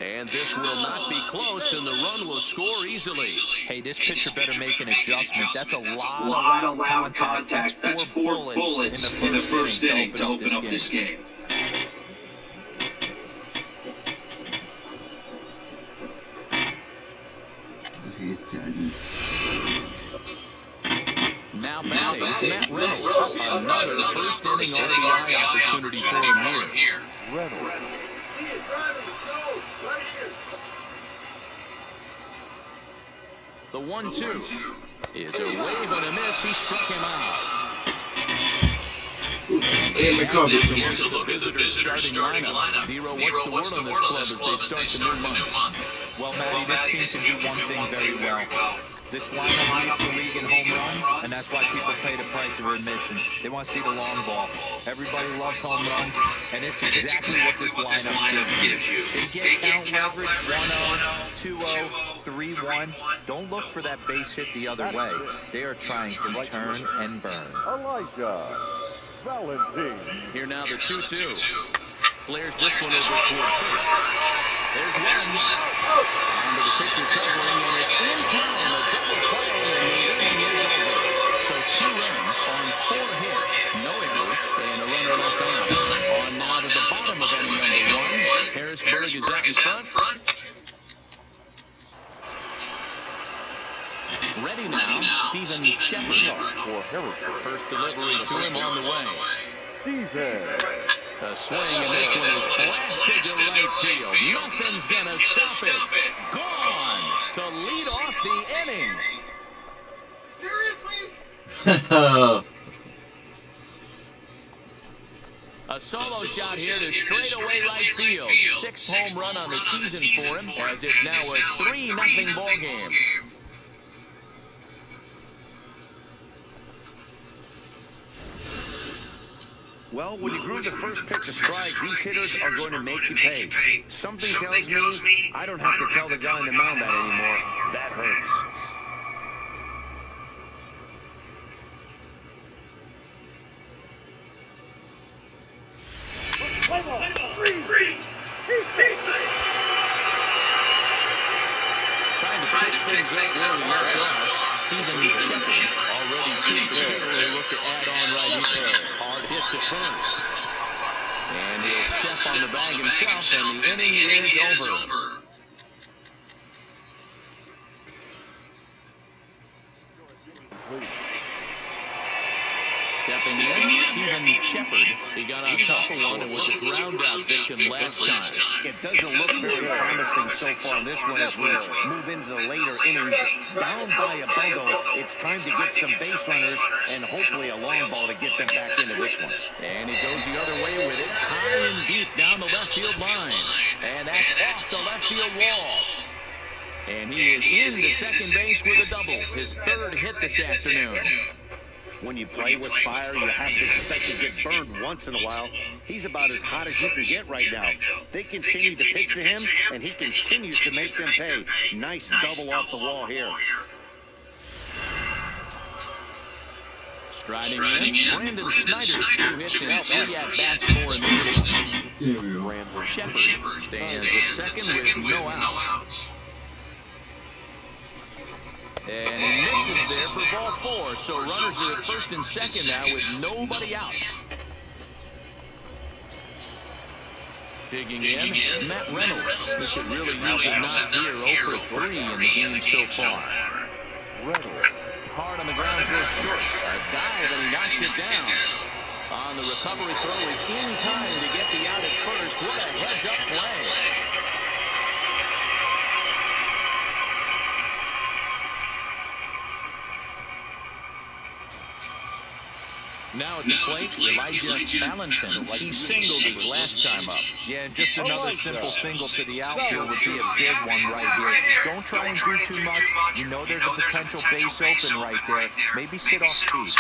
And this will not be close, and the run will score easily. Hey, this pitcher better make an adjustment. That's a lot of loud contact. That's 4 bullets in the first inning to open up this game. Now batting, Matt Reynolds. Another first-inning RBI opportunity for him here. Reynolds. The 1-2 is a wave and a miss. He struck him out. And recovered. The visitors starting lineup. Zero, what's the word on this club as they start the new month? Well, Matty, this team can do one thing very well. This lineup leads the league in home runs, and that's why people pay the price of admission. They want to see the long ball. Everybody loves home runs, and it's exactly what this lineup gives you. They get count leverage 1-0, 2-0, 3-1. Don't look for that base hit the other way. They are trying to turn and burn. Elijah Valentine. Here now the 2-2. Flares this one over toward first. There's one. Onto the pitcher covering, and it's in time. A double play, and the inning is over. So 2 runs on 4 hits, no errors, and a runner left on. On now to the bottom of inning number 1. Harrisburg is out in front. Ready now, Steven Shepard for Harrisburg. First delivery to him on the way. Steven. A swing, and this one is blasted to right field. Nothing's gonna stop it. Gone to lead off the inning. Seriously? A solo shot here to straightaway right field. 6th home run on the season for him, as it's now a 3-0 ball game. Well, when you groove the first pitch a strike, these hitters are going to make you pay. Something tells me I don't have to tell the guy on the mound that anymore. That hurts. Trying to pick things up where we left off. Steven Shepard already 2 for 2. They look to add on right here. Hard hit to first. And he'll step on the bag himself, and the inning is over. Stepping in, Steven Shepard. He got on top of one and was a ground-out victim last time. It doesn't look very promising so far on this one as we move into the later innings. Down by a bundle, it's time to get some base runners and hopefully a long ball to get them back into this one. And he goes the other way with it, high and deep down the left field line. And that's off the left field wall. And he is into second base with a double, his 3rd hit this afternoon. When you play with fire, you have to expect to get burned once in a while. He's about as hot as you can get right now. They continue to pitch to him, and he continues to make them pay. Nice double off the wall here. Striding in, Brandon Snyder, 2 hits and 3 at-bats for in the inning. Shepard stands at second with no outs. And he misses there for ball 4. So runners are at first and second now with nobody out. Digging in, Matt Reynolds. He could really use a knock here. 0 for 3 in the game so far. Reynolds. Hard on the ground towards short. A dive, and he knocks it down. On the recovery throw is in time to get the out at first. What a heads-up play. Now at the plate, Elijah Valentin. He singled his last time up. Yeah, and just another simple single to the outfield would be a big one right here. Don't try and do too much. You know there's a potential base open right there. Maybe sit off speed.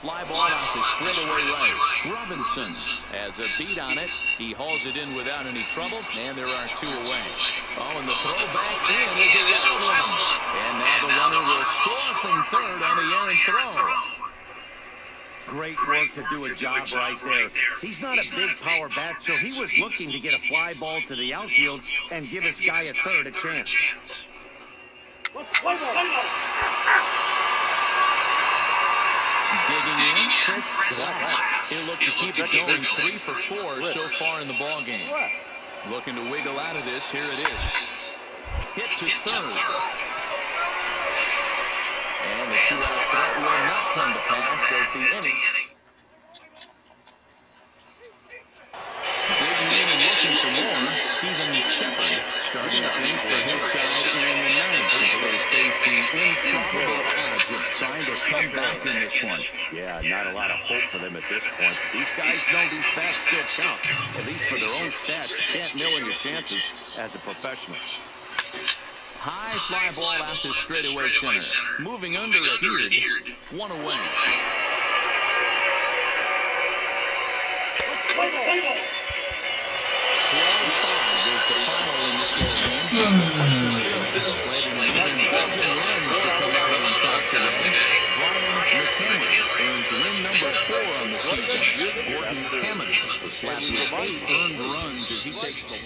Fly ball out to straightaway right. Robinson has a beat on it. He hauls it in without any trouble, and there are 2 away. Oh, and the throw back in is a wild one. And now the runner will score from third on the errant throw. Great work to do a job right there. He's not a big power bat, so he was looking to get a fly ball to the outfield and give his guy at third a chance. Digging in, Chris Glass. He'll look to keep it going. 3 for 4 so far in the ball game. Looking to wiggle out of this. Here it is. Hit to third. And the 2-out threat will not come to pass as the inning. Digging in and looking for more, Stephen Shepard starting things for his side in the ninth as they face the improbable odds of trying to come back in this one. Yeah, not a lot of hope for them at this point. These guys know these bats still count, at least for their own stats. You can't mill in your chances as a professional. High fly ball out to straightaway center. Moving under it here. 1 away. Is the final in this ball game. A dozen runs to come out on top today. Brian McHenry earns win number 4 on the season. Gordon Hammond will slap with 8 earned runs as he takes the...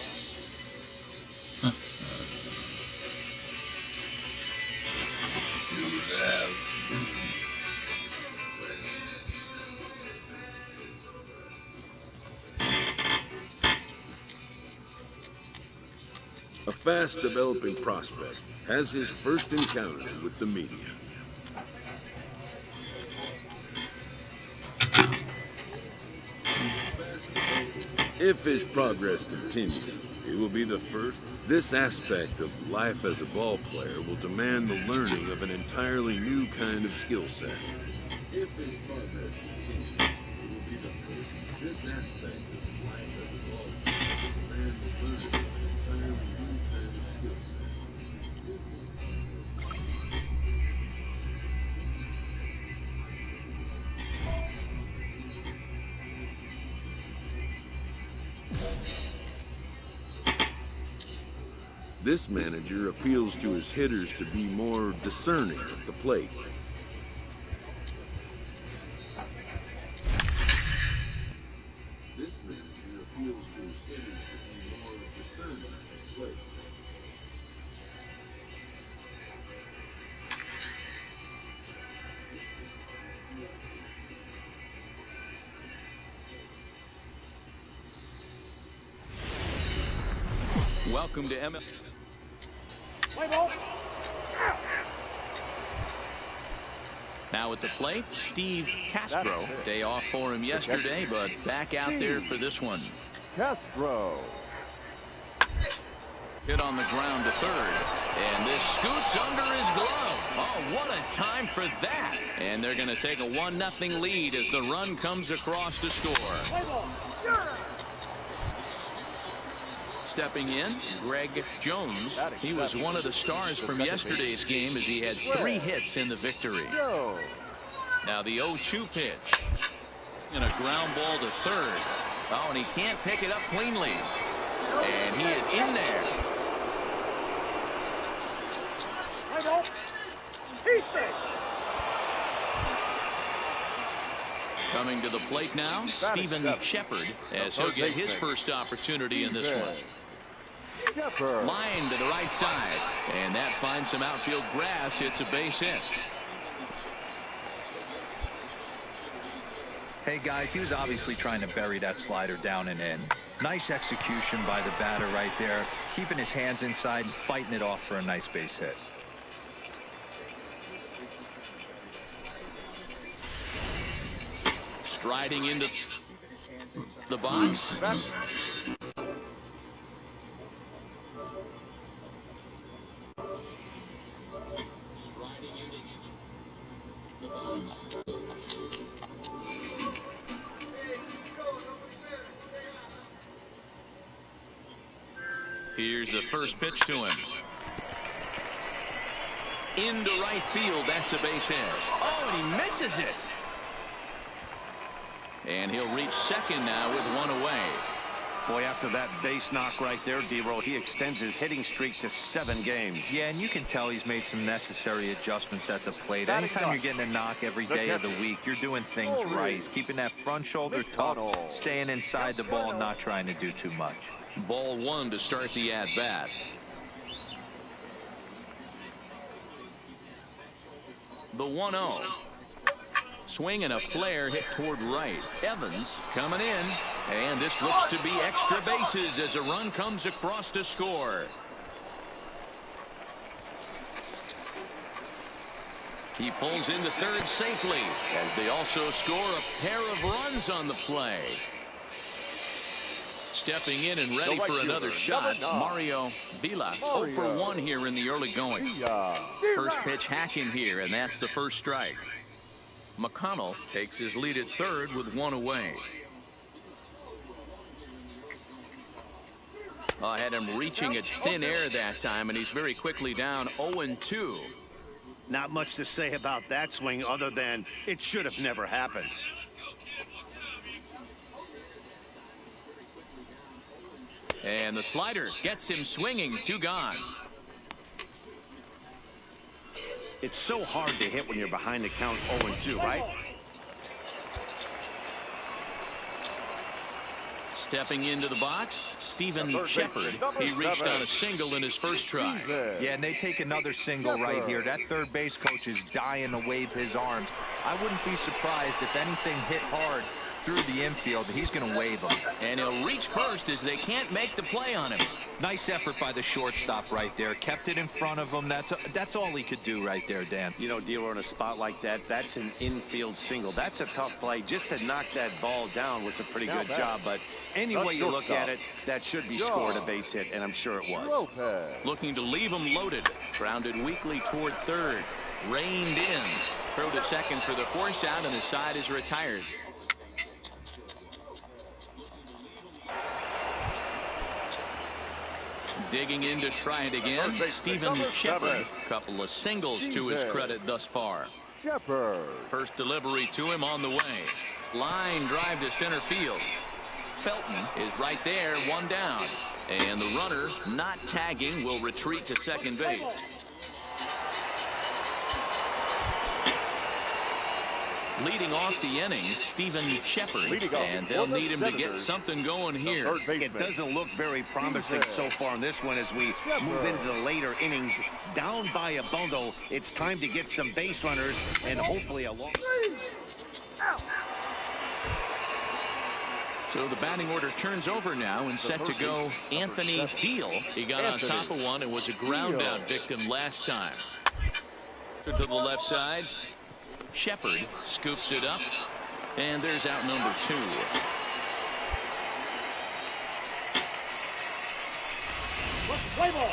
A fast-developing prospect has his first encounter with the media. If his progress continues, he will be the first. This aspect of life as a ball player will demand the learning of an entirely new kind of skill set. If his progress continues, he will be the first. This aspect of life as a ball player will demand the learning of an entirely new kind of skill set. This manager appeals to his hitters to be more discerning at the plate. This manager appeals to his hitters to be more discerning at the plate. Welcome to ML. Now at the plate, Steve Castro. Day off for him yesterday, but back out there for this one. Castro. Hit on the ground to third. And this scoots under his glove. Oh, what a time for that. And they're going to take a 1-0 lead as the run comes across to score. Stepping in, Greg Jones. He was one of the stars from yesterday's game as he had 3 hits in the victory. Now the 0-2 pitch. And a ground ball to third. Oh, and he can't pick it up cleanly. And he is in there. Coming to the plate now, Stephen Shepard, as he'll get his first opportunity in this one. Line to the right side, and that finds some outfield grass. It's a base hit. Hey, guys, he was obviously trying to bury that slider down and in. Nice execution by the batter right there, keeping his hands inside and fighting it off for a nice base hit. Striding into the box. Here's the first pitch to him. Into right field. That's a base hit. Oh, and he misses it. And he'll reach second now with one away. Boy, after that base knock right there, D-Roll, he extends his hitting streak to 7 games. Yeah, and you can tell he's made some necessary adjustments at the plate. Anytime you're getting a knock every day of the week, you're doing things right. He's keeping that front shoulder tough, staying inside the ball, not trying to do too much. Ball 1 to start the at-bat. The 1-0. Swing and a flare hit toward right. Evans coming in. And this looks to be extra bases as a run comes across to score. He pulls into third safely as they also score a pair of runs on the play. Stepping in and ready for another shot, Mario Vila. 0 for 1 here in the early going. First pitch hacking here, and that's the first strike. McConnell takes his lead at third with one away. I had him reaching at thin air that time, and he's very quickly down 0-2. Not much to say about that swing other than it should have never happened. And the slider gets him swinging. 2 gone. It's so hard to hit when you're behind the count 0-2, right? Stepping into the box, Steven Shepard. He reached on a single in his first try. Yeah, and they take another single right here. That third base coach is dying to wave his arms. I wouldn't be surprised if anything hit hard through the infield. He's going to wave them. And he'll reach first as they can't make the play on him. Nice effort by the shortstop right there. Kept it in front of him. That's all he could do right there, Dan. You know, Dealer, in a spot like that, that's an infield single. That's a tough play. Just to knock that ball down was a pretty good job. But any way you look at it, that should be scored a base hit, and I'm sure it was. Looking to leave him loaded. Grounded weakly toward third. Reined in. Throw to second for the force out, and the side is retired. Digging in to try it again, Steven Shepard. Couple of singles to his credit thus far. Shepard. First delivery to him on the way. Line drive to center field. Felton is right there, 1 down. And the runner, not tagging, will retreat to second base. Leading off the inning, Steven Shepard, and they'll need him to get something going here. It doesn't look very promising so far in this one as we move into the later innings. Down by a bundle, it's time to get some base runners and hopefully a long... So the batting order turns over now and set to go Anthony Deal. He got on top of one and was a ground out victim last time. To the left side. Shepard scoops it up, and there's out number 2. Play ball.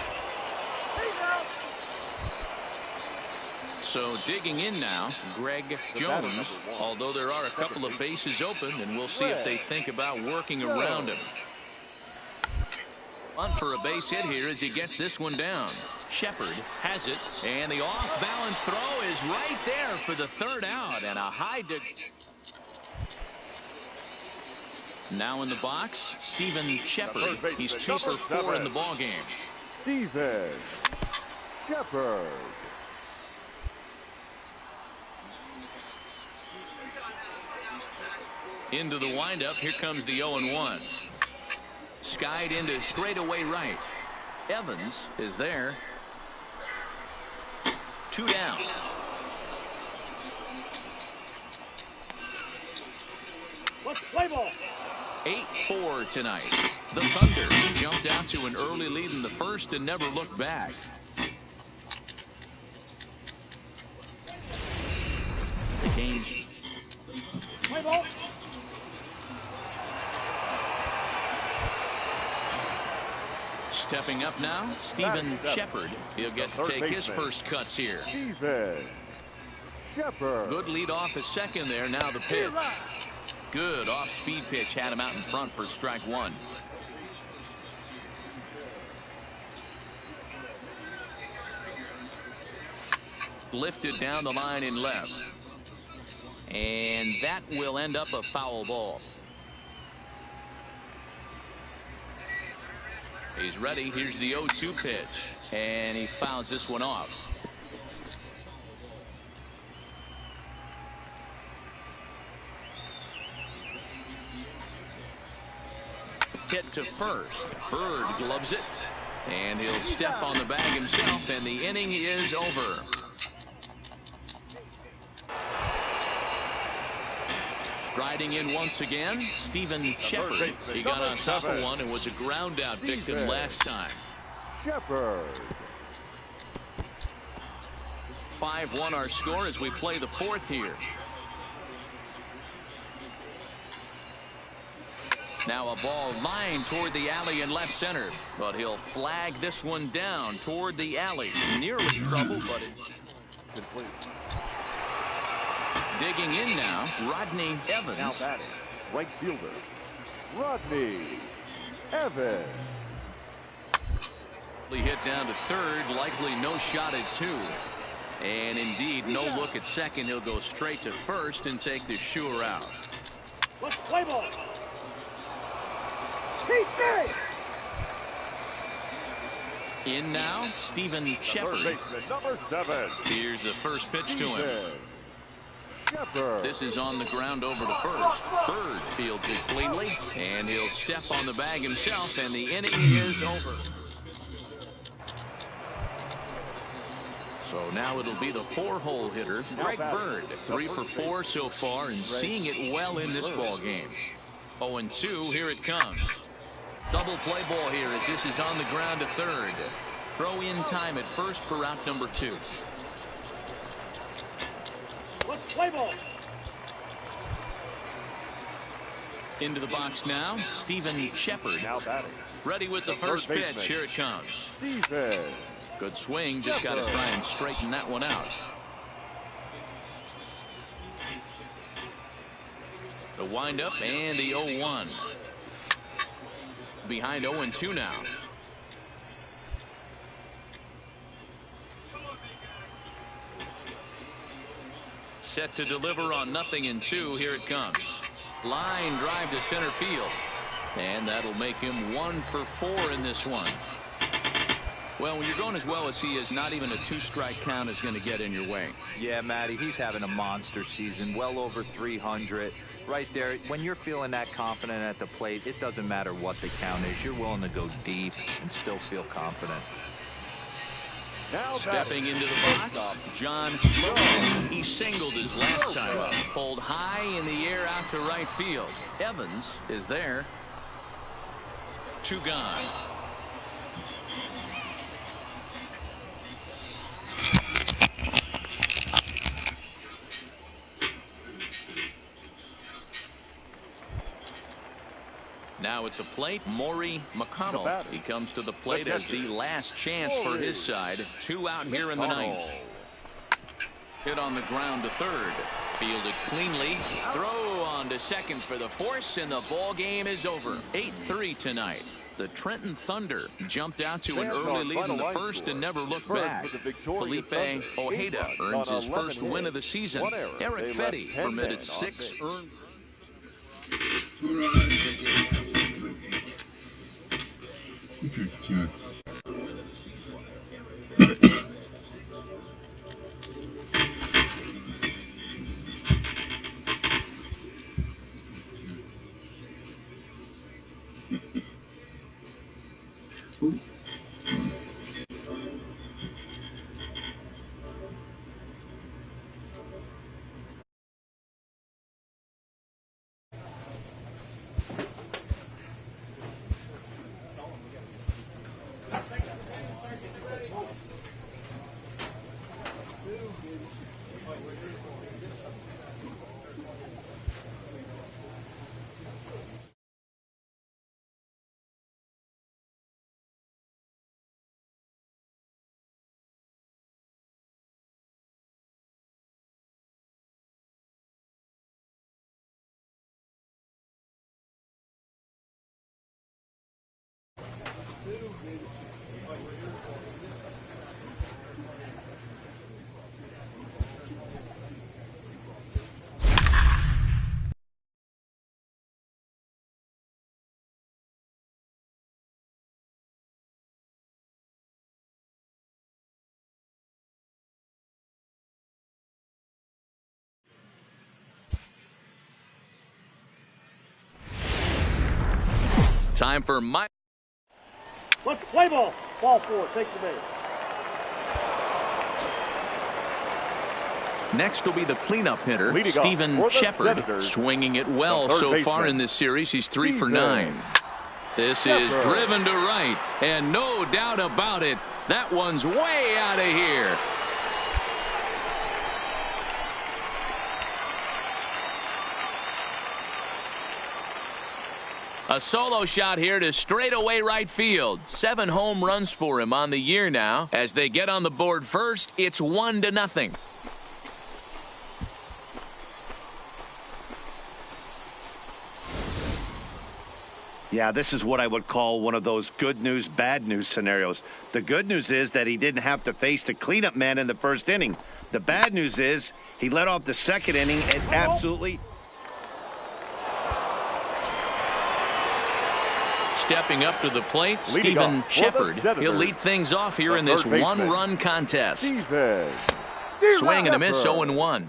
So digging in now, Greg Jones, although there are a couple of bases open, and we'll see if they think about working around him. On for a base hit here as he gets this one down. Shepard has it, and the off-balance throw is right there for the third out, and a high... Now in the box, Steven Shepard. He's 2 for 4 in the ballgame. Steven Shepard. Into the windup, here comes the 0-1. Skied into straightaway right. Evans is there. 2 down. Let's play ball. 8-4 tonight. The Thunder jumped out to an early lead in the first and never looked back. The game's Play ball. stepping up now, Steven Shepard. He'll get to take his first cuts here. Steven Shepard. Good lead off his second there. Now the pitch. Good off-speed pitch had him out in front for strike one. Lifted down the line in left. And that will end up a foul ball. He's ready. Here's the 0-2 pitch. And he fouls this one off. Hit to first. Bird gloves it. And he'll step on the bag himself, and the inning is over. Striding in once again, Steven Shepard. He got on top of one and was a ground out victim last time. Shepard. 5-1 our score as we play the fourth here. Now a ball lined toward the alley in left center, but he'll flag this one down toward the alley. Nearly trouble, but it's complete. Digging in now, Rodney Evans. Now batting, right fielder, Rodney Evans. Hit down to third, likely no shot at two. And indeed, no look at second. He'll go straight to first and take the sure out. Let's play ball. In now, Steven Shepard. Number 7. Here's the first pitch to him. Shepard. This is on the ground over to first. Bird fields it cleanly, and he'll step on the bag himself, and the inning is over. So now it'll be the 4-hole hitter, Greg Bird. 3 for 4 so far, and seeing it well in this ball game. 0-2, here it comes. Double play ball here as this is on the ground to third. Throw in time at first for out number 2. Let's play ball. Into the box now, Steven Shepard. Now batting. Ready with the first pitch. Here it comes. Steven. Good swing. Just got to try and straighten that one out. The windup and the 0-1. Behind 0-2 now. Set to deliver on 0-2. Here it comes. Line drive to center field. And that'll make him 1 for 4 in this one. Well, when you're going as well as he is, not even a 2-strike count is going to get in your way. Yeah, Matty, he's having a monster season, well over 300. Right there, when you're feeling that confident at the plate, it doesn't matter what the count is. You're willing to go deep and still feel confident. Now stepping into the box, John Logan. He singled his last time up. Pulled high in the air out to right field. Evans is there. 2 gone. Now at the plate, Maury McConnell. He comes to the plate as the last chance for his side. 2 out here in the ninth. Hit on the ground to third. Fielded cleanly. Throw on to second for the force, and the ball game is over. 8-3 tonight. The Trenton Thunder jumped out to an early lead in the first and never looked back. Felipe Ojeda earns his first win of the season. Eric Fetty permitted 6 earned. Time for my. Let's play ball. Ball 4. Take the base. Next will be the cleanup hitter, Leading Stephen Shepard, Senators, swinging it well the third so baseman, far in this series. He's 3 for 9. This Shepard. is driven to right, and no doubt about it, that one's way out of here. A solo shot here to straightaway right field. 7 home runs for him on the year now. As they get on the board first, it's 1-0. Yeah, this is what I would call one of those good news, bad news scenarios. The good news is that he didn't have to face the cleanup man in the first inning. The bad news is he led off the second inning and absolutely... Stepping up to the plate, Leading Stephen off, Shepard. Senators, He'll lead things off here the in this third baseman, one-run contest. Steven Swing and a miss, 0-1.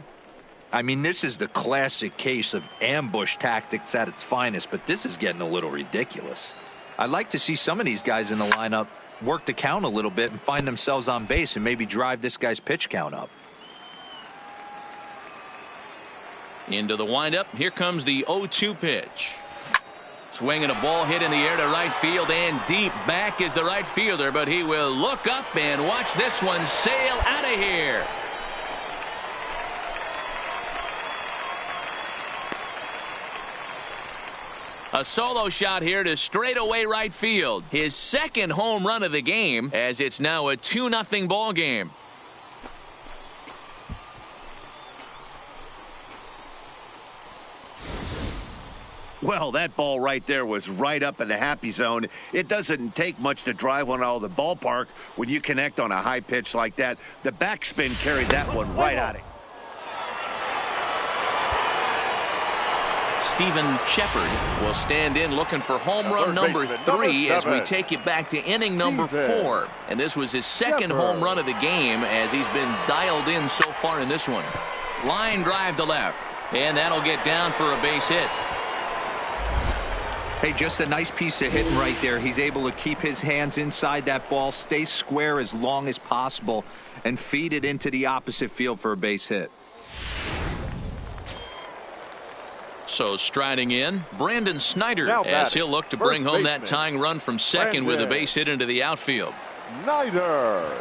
I mean, this is the classic case of ambush tactics at its finest, but this is getting a little ridiculous. I'd like to see some of these guys in the lineup work the count a little bit and find themselves on base and maybe drive this guy's pitch count up. Into the windup. Here comes the 0-2 pitch. Swinging a ball hit in the air to right field and deep. Back is the right fielder, but he will look up and watch this one sail out of here. A solo shot here to straightaway right field. His second home run of the game, as it's now a 2-0 ball game. Well, that ball right there was right up in the happy zone. It doesn't take much to drive one out of the ballpark when you connect on a high pitch like that. The backspin carried that one right out of it. Stephen Shepard will stand in looking for home run number 3 as we take it back to inning number 4. And this was his second home run of the game as he's been dialed in so far in this one. Line drive to left, and that'll get down for a base hit. Hey, just a nice piece of hitting right there. He's able to keep his hands inside that ball, stay square as long as possible, and feed it into the opposite field for a base hit. So striding in, Brandon Snyder, Now as he'll look to bring home that tying run from second with a base hit into the outfield. Snyder.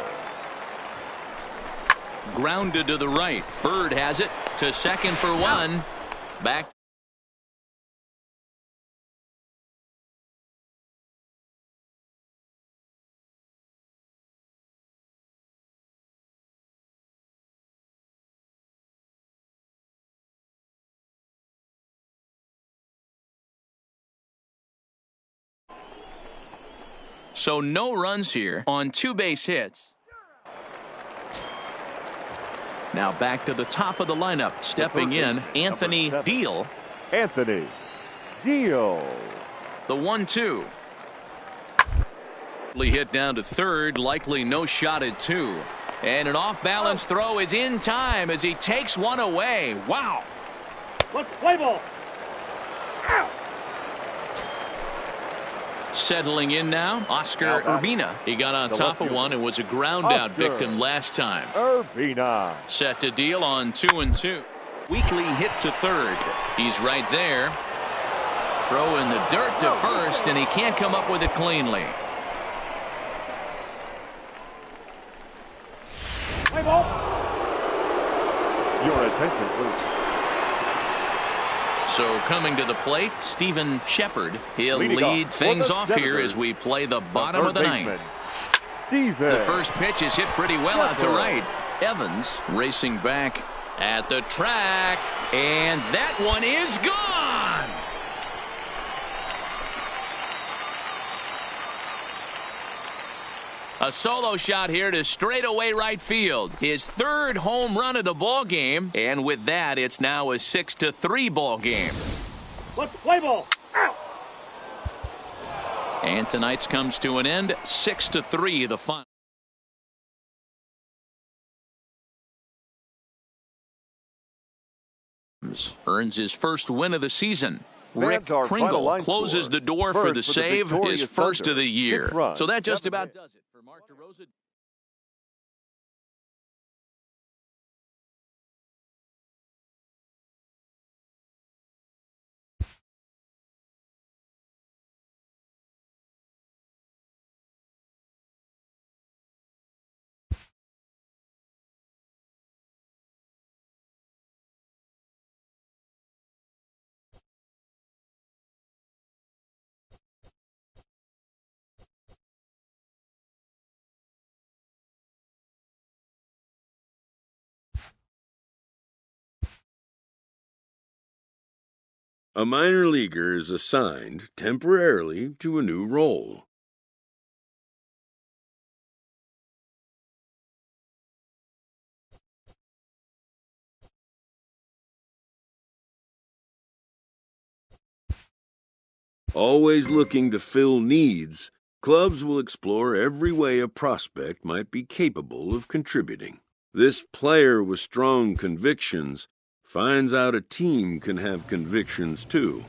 Grounded to the right. Bird has it to second for 1. Back. So no runs here on 2 base hits. Now back to the top of the lineup. Stepping in, Anthony Deal. Anthony Deal. The 1-2. Hit down to third, likely no shot at 2. And an off-balance throw is in time as he takes one away. Wow. Let's play ball. Ow. Settling in now, Oscar Urbina. He got on top of one and was a ground-out victim last time. Urbina. Set to deal on 2-2. Weekly hit to third. He's right there. Throw in the dirt to first, and he can't come up with it cleanly. Play ball. Your attention, please. So coming to the plate, Stephen Shepard. He'll Leading lead things off here Senators, as we play the bottom of the ninth. Steven. The first pitch is hit pretty well out to right. Evans racing back at the track, and that one is gone. . A solo shot here to straightaway right field. His third home run of the ball game. And with that, it's now a 6-3 ball game. Let's play ball. Out. And tonight's comes to an end. 6-3 the final. Earns his first win of the season. Rick Pringle closes the door for the save, his first of the year. So that just about does it for Mark DeRosa. A minor leaguer is assigned temporarily to a new role. Always looking to fill needs, clubs will explore every way a prospect might be capable of contributing. This player with strong convictions finds out a team can have convictions too.